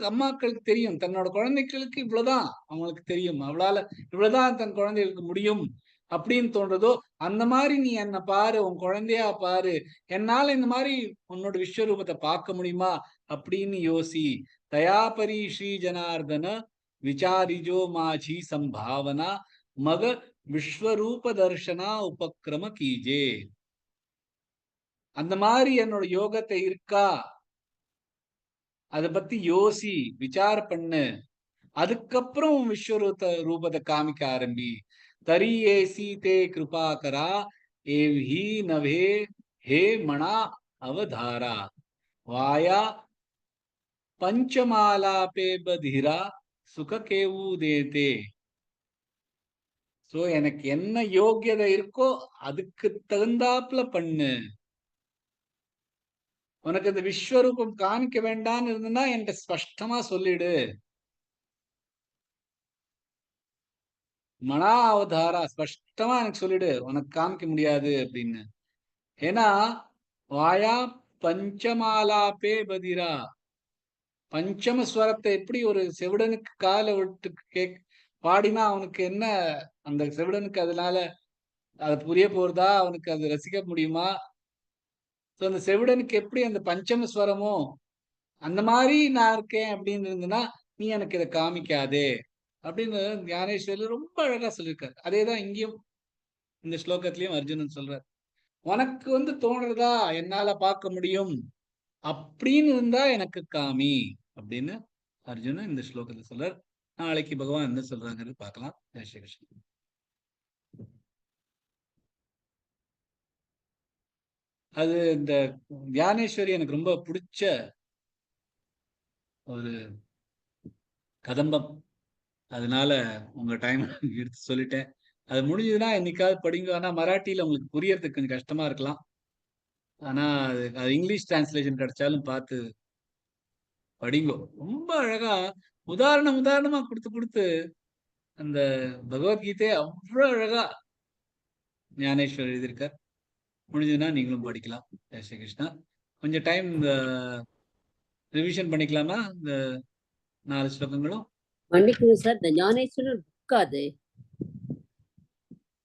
அம்மாக்களுக்கு தெரியும் தன்னோட குழந்தைகளுக்கு இவ்வளவுதான் அவங்களுக்கு தெரியும், அவளால இவ்வளவுதான் தன் குழந்தைகளுக்கு முடியும் அப்படின்னு தோன்றதோ, அந்த மாதிரி நீ என்ன பாரு, உன் குழந்தையா பாரு, என்னால இந்த மாதிரி உன்னோட விஸ்வரூபத்தை பார்க்க முடியுமா அப்படின்னு யோசி. தயாபரி ஸ்ரீ ஜனார்தன விசாரிஜோ மாஜி சம்பாவனா மக விஸ்வரூப தர்ஷனா உபக்கிரம கீஜே. அந்த மாதிரி என்னோட யோகத்தை இருக்கா, அத பத்தி யோசி, விசார பண்ணு. அதுக்கப்புறம் ரூபத்தை காமிக்க ஆரம்பி. தரி ஏசி தே கிருபாகரா ஏவ்ஹி நவே ஹே மணா அவதாரா வாயா பஞ்சமாலா பே பதீரா சுக கேவு தேதே. சோ எனக்கு என்ன யோகியதை இருக்கோ அதுக்கு தகுந்தாப்புல பண்ணு. உனக்கு இந்த விஸ்வரூபம் காமிக்க வேண்டாம்னு இருந்ததுன்னா என்கிட்ட ஸ்பஷ்டமா சொல்லிடு. மனா அவதாரா ஸ்பஷ்டமா எனக்கு சொல்லிடு, உனக்கு காமிக்க முடியாது அப்படின்னு. ஏன்னா வாயா பஞ்சமாலாப்பே பதிரா, பஞ்சம ஸ்வரத்தை எப்படி ஒரு செவிடனுக்கு காலை விட்டு பாடினா அவனுக்கு என்ன, அந்த செவிடனுக்கு அதனால அது புரிய போறதா, அவனுக்கு அது ரசிக்க முடியுமா? அந்த செவிடனுக்கு எப்படி அந்த பஞ்சம ஸ்வரமோ அந்த மாதிரி நான் இருக்கேன் அப்படின்னு இருந்ததுன்னா நீ எனக்கு இதை காமிக்காதே அப்படின்னு ஞானேஸ்வரர் ரொம்ப அழகா சொல்லியிருக்காரு. அதேதான் இங்கேயும் இந்த ஸ்லோகத்திலயும் அர்ஜுனன் சொல்றார். உனக்கு தோன்றதா என்னால பார்க்க முடியும் அப்படின்னு இருந்தா எனக்கு காமி அப்படின்னு அர்ஜுனன் இந்த ஸ்லோகத்துல சொல்றார். நாளைக்கு பகவான் என்ன சொல்றாங்கிறது பார்க்கலாம். ஜெய் ஸ்ரீ கிருஷ்ணன். அது இந்த ஞானேஸ்வரி எனக்கு ரொம்ப பிடிச்ச ஒரு கதம்பம். அதனால உங்க டைம் எடுத்து சொல்லிட்டேன். அது முடிஞ்சதுன்னா என்னைக்காவது படிங்க. ஆனா மராட்டியில உங்களுக்கு புரியறதுக்கு கொஞ்சம் கஷ்டமா இருக்கலாம். ஆனா அது இங்கிலீஷ் டிரான்ஸ்லேஷன் கிடைச்சாலும் பார்த்து படிங்கோ. ரொம்ப அழகா உதாரணமா கொடுத்து கொடுத்து அந்த பகவத்கீதையை அவ்வளவு அழகா ஞானேஸ்வர் எழுதியிருக்கார். முடிஞ்சதுன்னா நீங்களும் படிக்கலாம். ஜெய் ஸ்ரீ கிருஷ்ணா. கொஞ்சம் டைம் ரிவிஷன் பண்ணிக்கலாமா இந்த 4 ஸ்லோகங்களும்? மன்னிக்கணும் சார், இந்த ஞானேஸ்வரர் புக் அது.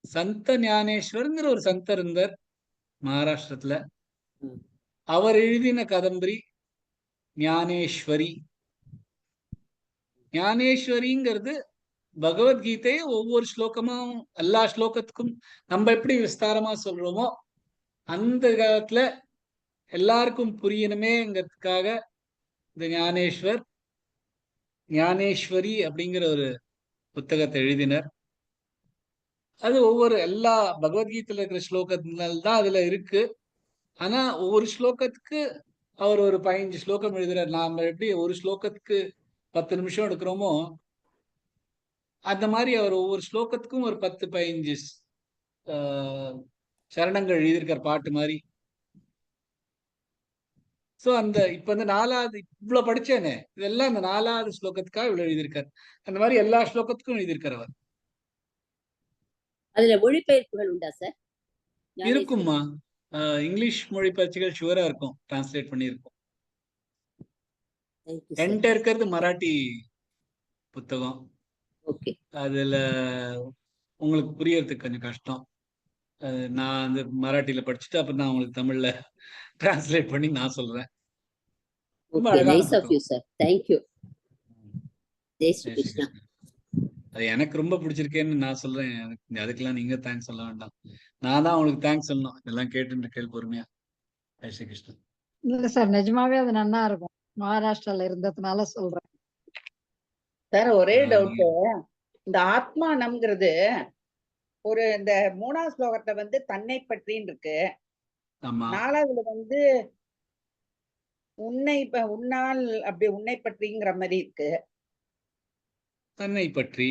சந்த ஞானேஸ்வர்ங்கிற ஒரு சந்தர் இருந்தார் மகாராஷ்டிரத்துல. ம். அவர் எழுதின கதம்பரி ஞானேஸ்வரி. ஞானேஸ்வரிங்கிறது பகவத்கீதையை ஒவ்வொரு ஸ்லோகமும் எல்லா ஸ்லோகத்துக்கும் நம்ம எப்படி விஸ்தாரமா சொல்றோமோ அந்த காலத்துல எல்லாருக்கும் புரியணுமேங்கிறதுக்காக இந்த ஞானேஸ்வரி அப்படிங்கிற ஒரு புத்தகத்தை எழுதினர். அது எல்லா பகவத்கீதையில இருக்கிற ஸ்லோகத்தினால்தான் அதுல இருக்கு. ஆனா ஒவ்வொரு ஸ்லோகத்துக்கு அவர் ஒரு 15 ஸ்லோகம் எழுதுறார். நாம எப்படி ஒரு ஸ்லோகத்துக்கு 10 நிமிஷம் எடுக்கிறோமோ அந்த மாதிரி அவர் ஒவ்வொரு ஸ்லோகத்துக்கும் ஒரு 10-15 சரணங்கள் எழுதியிருக்கார், பாட்டு மாதிரி. சோ அந்த இப்ப 4வது இவ்வளவு படிச்சேனே இதெல்லாம் அந்த 4வது ஸ்லோகத்துக்காக இவ்வளவு எழுதியிருக்காரு. அந்த மாதிரி எல்லா ஸ்லோகத்துக்கும் எழுதியிருக்கார் அவர். அதுல மொழிபெயர்ப்புகள் உண்டா சார்? இருக்கும்மா. இங்கிலீஷ் மொழிபெயர்ச்சிகள் ஷுவரா இருக்கும், டிரான்ஸ்லேட் பண்ணியிருக்கோம். என்கிட்ட இருக்கிறது மராட்டி புத்தகம். அதுல உங்களுக்கு புரியறதுக்கு கொஞ்சம் கஷ்டம். நான் அந்த மராட்டியில படிச்சுட்டு அப்புறம் நான் உங்களுக்கு தமிழ்ல டிரான்ஸ்லேட் பண்ணி நான் சொல்றேன். ரொம்ப அழகான புத்தகம். அது எனக்கு ரொம்ப பிடிச்சிருக்கேன்னு நான் சொல்றேன். அதுக்கெல்லாம் நீங்க தேங்க்ஸ் சொல்ல வேண்டாம். நான் தான் உங்களுக்கு தேங்க்ஸ் சொல்லணும். இதெல்லாம் கேட்டு கேள்வி பொறுமையா. ஜெய் ஸ்ரீ கிருஷ்ணன். இல்ல சார், நிஜமாவே அது நல்லா இருக்கும். மகாராஷ்டிரால இருந்ததுனால சொல்றேன் சார். ஒரே டவுட், இந்த ஆத்மானம்ங்கிறது ஒரு இந்த 3வது ஸ்லோகத்துல தன்னை பற்றின்னு இருக்கு. 4வதுல உன்னால் அப்படி உன்னை பற்றிங்கிற மாதிரி இருக்கு. தன்னை பற்றி.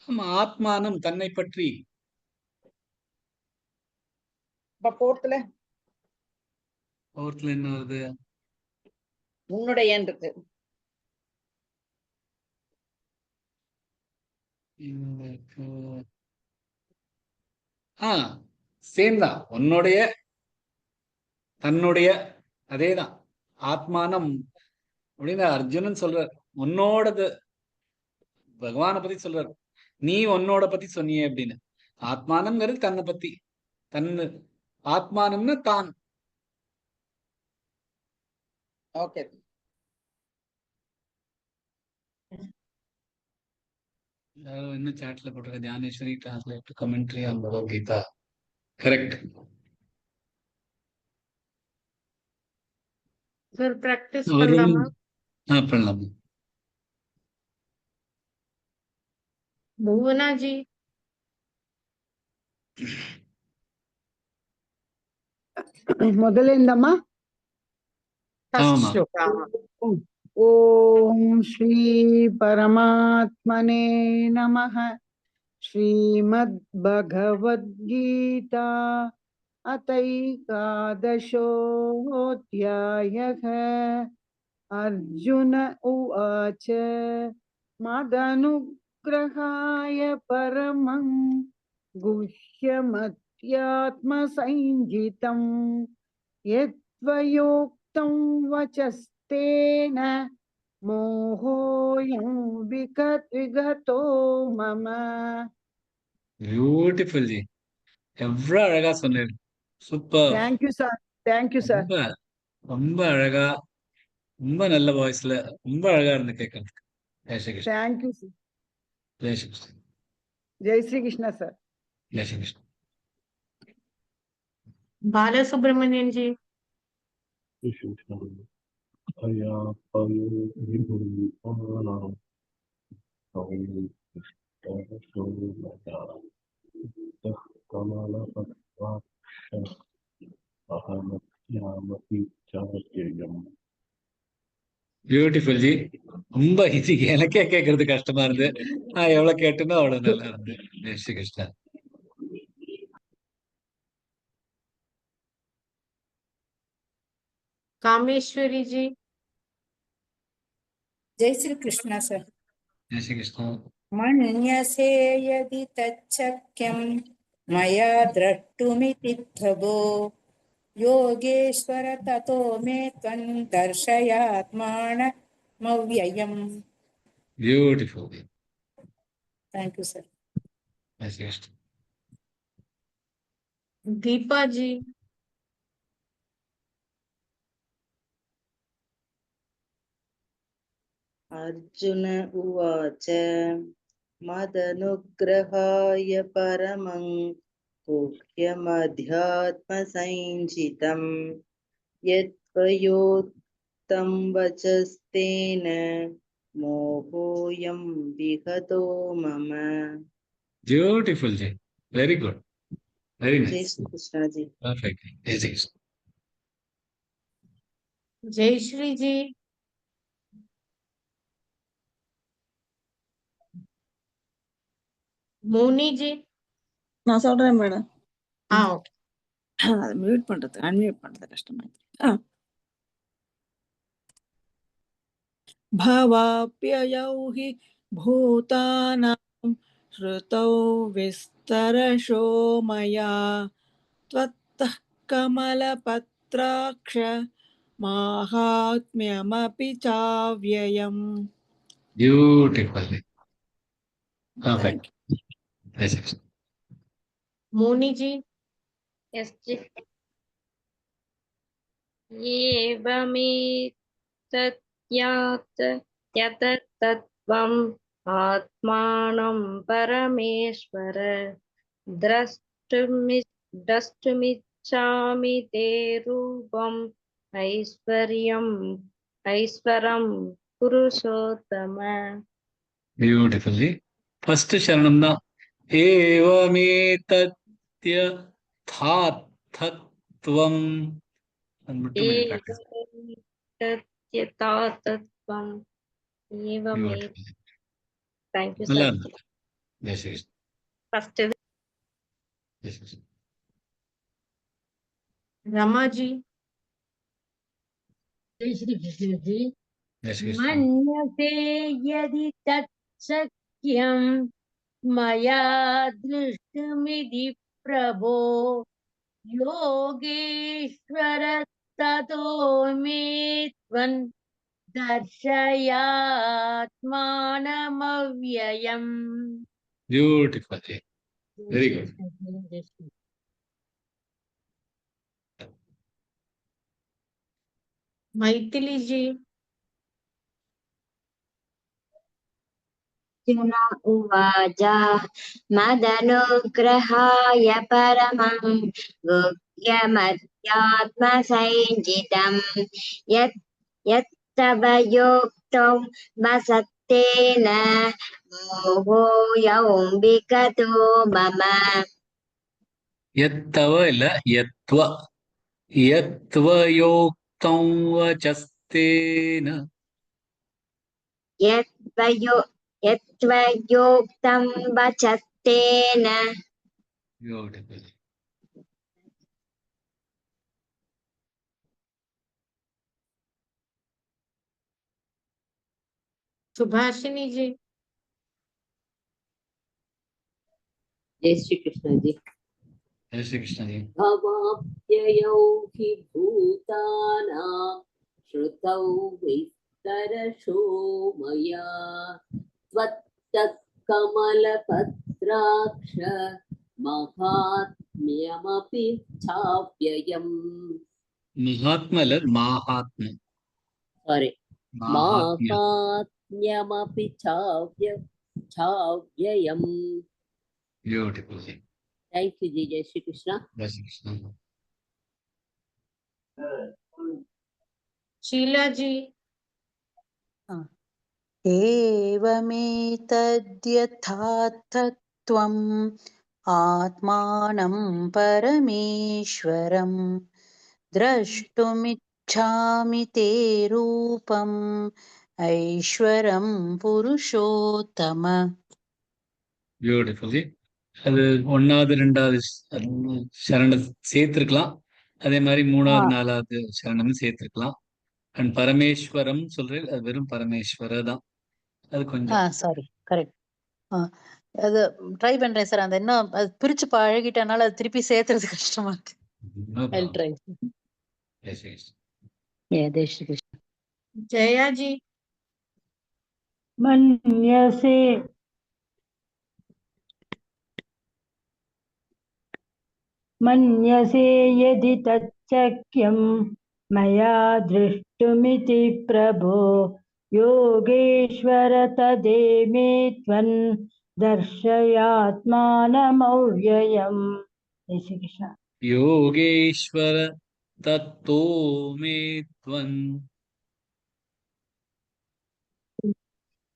ஆமா, ஆத்மானம் தன்னை பற்றி. போர்த்துல என்ன வருது? உன்னுடைய இருக்கு. சேம் தான். உன்னுடைய தன்னுடைய அதேதான் ஆத்மானம் அப்படின்னு அர்ஜுனன் சொல்றார். உன்னோடது பகவானை பத்தி சொல்றாரு. நீ உன்னோட பத்தி சொன்னியே அப்படின்னு. ஆத்மானம்ங்கிறது தன்னை பத்தி. ஆத்மானம்னு தான். ஓகே. இன்னும் சாட்ல போட்டிருக்க Gnaneswari translate commentary on Bhagavad Gita. Correct. Sir practice ஒரு பண்ணலாமா? பண்ணலாம். புவனா ஜி. ಮೊದಲಿಂದಮ್ಮ ஃபர்ஸ்ட் ஆமா. ஸ்லோகா. ಓಂ ಶ್ರೀ ಪರಮಾತ್ಮನೇ ನಮಃ. ಶ್ರೀಮದ್ಭಗವದ್ಗೀತಾ ಅತೈಕಾದಶೋऽಧ್ಯಾಯः. ಅರ್ಜುನ ಉವಾಚ ಮದನುಗ್ರಹಾಯ ಪರಮಂ ಗುಹ್ಯಮತ್ಯಾತ್ಮಸಂಹಿತಂ ಯತ್ತ್ವಯೋಕ್ತಂ ವಚಸ್ತೆನ ಮೋಹೋऽಯಂ ವಿಗತೋ ಮಮ. Beautiful G. எவ்வளவு அழகா சொன்னீங்க. Super. Thank you sir, thank you sir. ரொம்ப ரொம்ப அழகா, ரொம்ப நல்ல வாய்ஸ்ல, ரொம்ப அழகா இருந்து கேட்கறதுக்கு. Jai Shri Krishna. Thank you sir. Jai Shri Krishna. Jai Shri Krishna sir. Jai Shri Krishna. Balasubramanian ji. Beautiful ji. ரொம்ப இது எனக்கே கேட்கறது கஷ்டமா இருந்து, நான் எவ்வளவு கேட்டேனோ அவ்வளவு நல்லா இருந்து. ஜெய் ஸ்ரீ கிருஷ்ணா. காமேஸ்வரி ஜி. जय श्री कृष्ण सर. ஜெய் ஸ்ரீ கிருஷ்ணா. मन्यसे यदि तच्छक्यं मया द्रष्टुमिति प्रभो योगेश्वर ततो मे त्वं दर्शयात्मानमव्ययम्. பியூட்டிஃபுல். Thank you sir. ஜெய் ஸ்ரீ கிருஷ்ணா. தீபா ஜி. अर्जुन उवाच मदनुग्रहाय परमं गुह्यमध्यात्मसंहितं यत्त्वयोक्तं वचस्तेन मोहोऽयं विगतो मम. Beautiful ji. Very good. Very जय நைஸ். श्री कृष्ण जी. பர்ஃபெக்ட். ஜெய் ஸ்ரீ கிருஷ்ணா. ஜெயஸ்ரீ ஜி. மோனி ஜி. நான் சொல்றேன் மேடம். ஓகே. அதை மியூட் பண்றது, அன்மியூட் பண்றது கஷ்டமா. भावाप्ययौ हि भूतानां श्रुतौ विस्तरशो मया त्वत्तः कमलपत्राक्ष माहात्म्यमपि चाव्ययम्. பியூட்டிஃபுல் ஜி. பர்ஃபெக்ட். ஜெய் ஸ்ரீ கிருஷ்ணா. மோனி ஜி. यस जी। एवमेतत्यात् यततत्त्वम् आत्मानं परमेश्वर द्रष्टुमिच्छामि ते रूपम् ऐश्वरं पुरुषोत्तम. பியூட்டிஃபுல் ஜி. ஃபர்ஸ்ட் சரணம் தான் ஏவமேதத்ய தாத்தத்வம். அது மட்டும் கொஞ்சம் practice. एवमेतत्तत्त्वम् एवमे. Beautiful. Thank you நல்லா sir. இருந்தது. ஜெய் ஸ்ரீ கிருஷ்ணா. First ஜெய் ஸ்ரீ கிருஷ்ணா. रमा जी. जय श्री कृष्ण जी. ஜெய் ஸ்ரீ கிருஷ்ணா. मन्यसे यदि तत्सख्यं मया दृष्टुमिति प्रभो योगेश्वर ततो मे त्वं दर्शयात्मानमव्ययम्. Beautiful ji. Very good. Maithili ji. Arjuna उवाच मदनुग्रहाय परमं गुह्यमध्यात्मसंज्ञितं यत् यत्तव योक्तौ वसत्तेन मोहोऽयं विगतो मम यत्तव இல்ல யத்வ யத்வயோக்தம் வசஸ்தேன यत्त्वयो यत्त्वयोक्तं वचस्तेन Beautiful. सुभाषिनी जी। जय श्री कृष्ण जी। जय श्री कृष्ण जी। भवाप्ययौ हि भूतानां श्रुतौ विस्तरशो मया त्वत्तः कमलपत्राक्ष माहात्म्यमपि चाव्ययम्। महात्मा இல்ல महात्म सारी महात्म्य माहात्म्यमपि चाव्ययम्। ब्यूटीफुल। Thank you ji. जय श्री कृष्ण। जय श्री कृष्ण। शीला जी। एवमेतद्यथार्थत्वम् आत्मानं परमेश्वरं द्रष्टुमिच्छामि ते रूपम् ऐश्वरं पुरुषोत्तम। பியூட்டிஃபுல்லி. அது ஒன்னாவது ரெண்டாவது சரணம் சேர்த்திருக்கலாம், அதே மாதிரி மூணாவது நாலாவது சரணமும் சேர்த்திருக்கலாம். அண்ட் பரமேஸ்வரம் சொல்றேன், அது வெறும் பரமேஸ்வர தான். அது கொஞ்சம் சாரி கரெக்ட். அது ட்ரை பண்றேன் சார். அந்த இன்னும் அது பிரிச்சு பழகிட்டனால அது திருப்பி சேர்த்துறது கஷ்டமா இருக்கு. no I'll problem. try. Yes, yes. जय श्री कृष्ण। जया जी। मन्यसे मन्यसे यदि तच्चक्यं मया दृष्टुमिति प्रभो योगेश्वर तदेमे त्वं दर्शयात्मानमव्ययम्। जय श्री कृष्ण। योगेश्वर तत्तो मे त्वं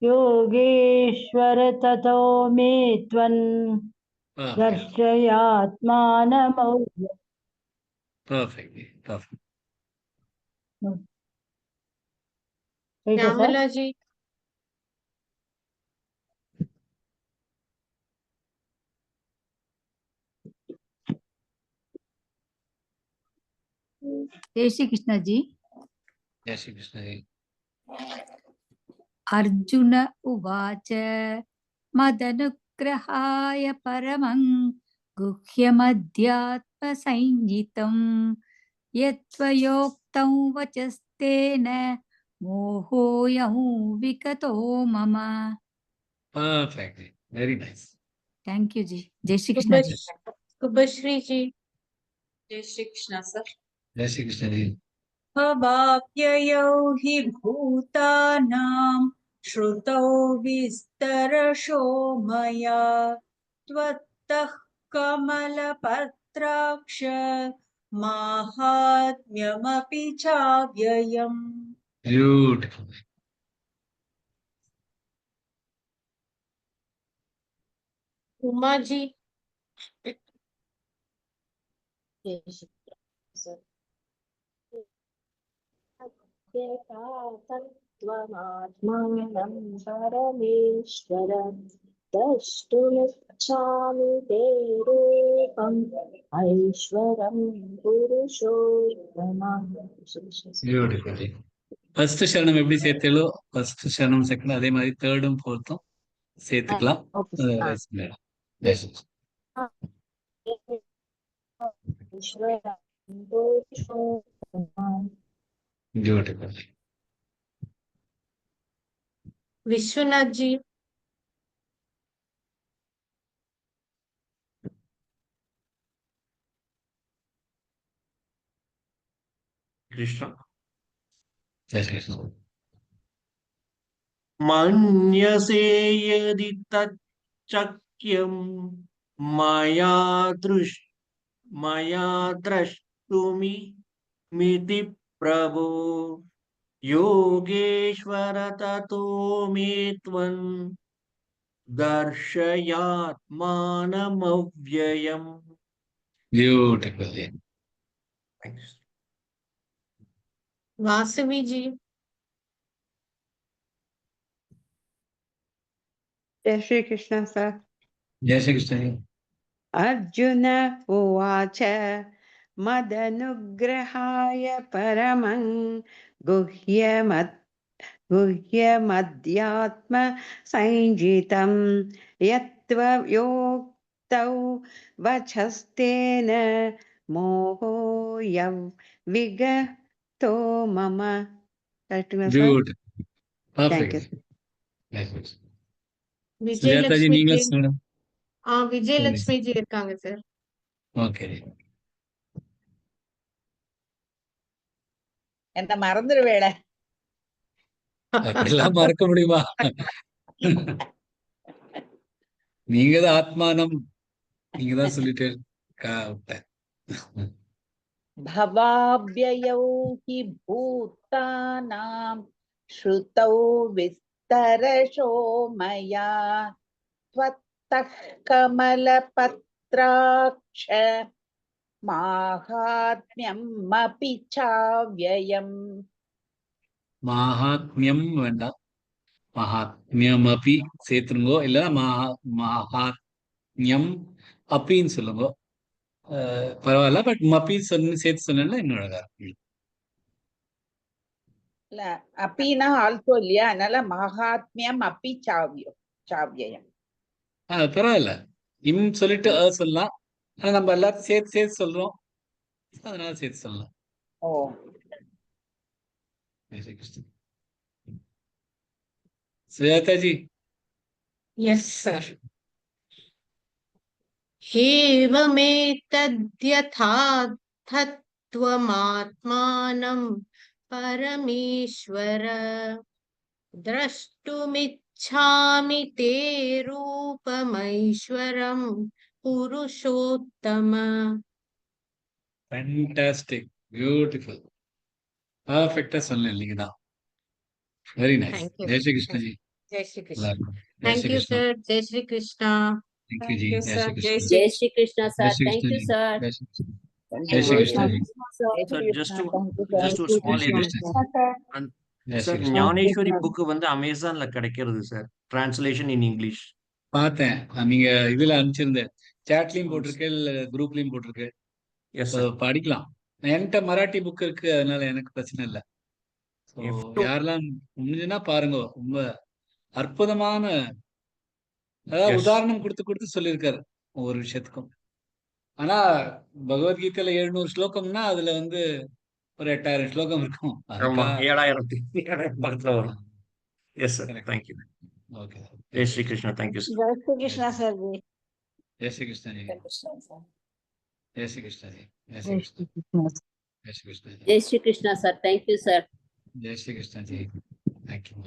योगेश्वर ततो मे त्वं दर्शयात्मानमव्ययम्। perfectly perfect. श्यामला जी। जय श्री कृष्ण जी। जय श्री कृष्ण जी। अर्जुन उवाच मदनुग्रहाय परमं गुह्यमध्यात्मसंज्ञितं यत्त्वयोक्तं वचस्तेन मोहोऽयं विगतो मम। Perfectly, very nice. Thank you ji. जय श्री कृष्ण जी। शुभश्री जी। जय श्री कृष्ण सर। जय श्री कृष्ण जी। भवाप्ययौ हि भूतानां श्रुतौ विस्तरशो मया त्वत्तः कमलपत्राक्ष माहात्म्यमपि चाव्ययम्। Beautiful. उमा जी। तत्त्वमात्मानं परमेश्वर द्रष्टुमिच्छामि ते रूपम् ऐश्वरं पुरुषोत्तम। Beautifully. ஃபர்ஸ்ட் சரணம் எப்படி சேர்த்தேளோ ஃபர்ஸ்ட் சரணம் செகண்ட் அதே மாதிரி தேர்டும் ஃபோர்த்தும் சேர்த்துக்கலாம். ஜெய் ஸ்ரீ கிருஷ்ண. Beautiful. विश्वनाथ जी। कृष्ण। जय श्री कृष्ण। मन्यसे यदि तच्चक्यं मया द्रष्टुमिति प्रभो योगेश्वर ततो मे त्वं दर्शयात्मानमव्ययम्. Beautiful. Thanks. वासवी जी. जय श्री कृष्ण सर. जय श्री कृष्ण जी. अर्जुन उवाच मदनुग्रहाय परमं गुह्यमध्यात्म संजितं यत्त्वयोक्तौ वचस्तेन मोहोऽयं विगतो मम. Beautiful. Thank you. Perfect. Vijayalakshmi Sujatha நீங்க जी. சொல்லுங்க. விஜயலட்சுமி ஜி இருக்காங்க சார். ஓகே. என்ன மறந்துடுவேள. அப்படிலாம் மறக்க முடியுமா? நீங்க தான் ஆத்மானம், நீங்க தான் சொல்லிட்டு விட்டேன். भवाभ्ययौ हि भूतानां श्रुतौ विस्तरशो मया त्वत्तः कमलपत्राक्ष माहात्म्यमपि चाव्ययम्. மகாத்மியம் வேண்டாம், மகாத்மியமபி சேர்த்துருங்கோ, இல்லைன்னா மகாத்மியம் அப்பின்னு சொல்லுங்க. பரவாயில்ல, பட் மப்பி சேர்த்து சொன்னா இன்னும் அழகா இருக்கும். இல்ல அப்பினா ஆல்சோ இல்லையா, அதனால மகாத்மியம் அப்பி சாவ்யம். பரவாயில்ல, இம் சொல்லிட்டு சொல்லலாம். ஆனா நம்ம எல்லாத்தையும் சேர்த்து சேர்த்து சொல்றோம், அதனால சேர்த்து சொல்லலாம். ஓ சுஜாதா ஜி. Yes sir. एवमेतद्यथा तत्त्वमात्मानं परमेश्वर द्रष्टुमिच्छामि ते रूपमैश्वरं पुरुषोत्तम. Fantastic, beautiful, perfect-ஆ சொன்னீங்க நீங்க தான். Very nice. Thank you. Jai Shri Krishna ji. Jai Shri Krishna. நல்லா இருக்கும். Jai Thank Sri you Krishna. sir. जय श्री कृष्णा. Thank you जी. जय Shri Krishna. Jai Shri Krishna, sir. जय Shri Thank Krishna you, ji. sir. जय श्री कृष्ण. Thank जय Shri you. Krishna ji. Jai Sir, Shri just Krishna. to Thank you, sir. small जय श्री edit. कृष्ण. And जय sir, Shri Krishna. Gnaneswari book வந்து அமேசான்ல கிடைக்கிறது சார். Translation in English. பார்த்தேன், நீங்க இதுல அனுப்பிச்சிருந்தேன், சாட்லயும் போட்டிருக்கு, குரூப்லயும் போட்டிருக்கு. Yes sir. படிக்கலாம். என்கிட்ட மராட்டி புக் இருக்கு, அதனால எனக்கு பிரச்சனை இல்லை. ஸோ யாரெல்லாம் முடிஞ்சுன்னா பாருங்க, ரொம்ப அற்புதமான, அதாவது உதாரணம் கொடுத்து கொடுத்து சொல்லியிருக்காரு ஒவ்வொரு விஷயத்துக்கும். ஆனா பகவத்கீதையில 700 ஸ்லோகம்னா அதுல வந்து ஒரு 8000 ஸ்லோகம் இருக்கும். ஆமா, 7000 பக்கத்துல வரும். Yes sir, thank you. Okay. Jai Shri Krishna. Thank you sir. Jai Shri Krishna sir जी. जय श्री कृष्ण जी. जय कृष्ण सर. जय श्री कृष्ण जी. जय श्री कृष्ण. जय श्री कृष्ण जी. Jai Shri Krishna, sir. Thank you, sir. जय श्री कृष्ण जी. Thank you.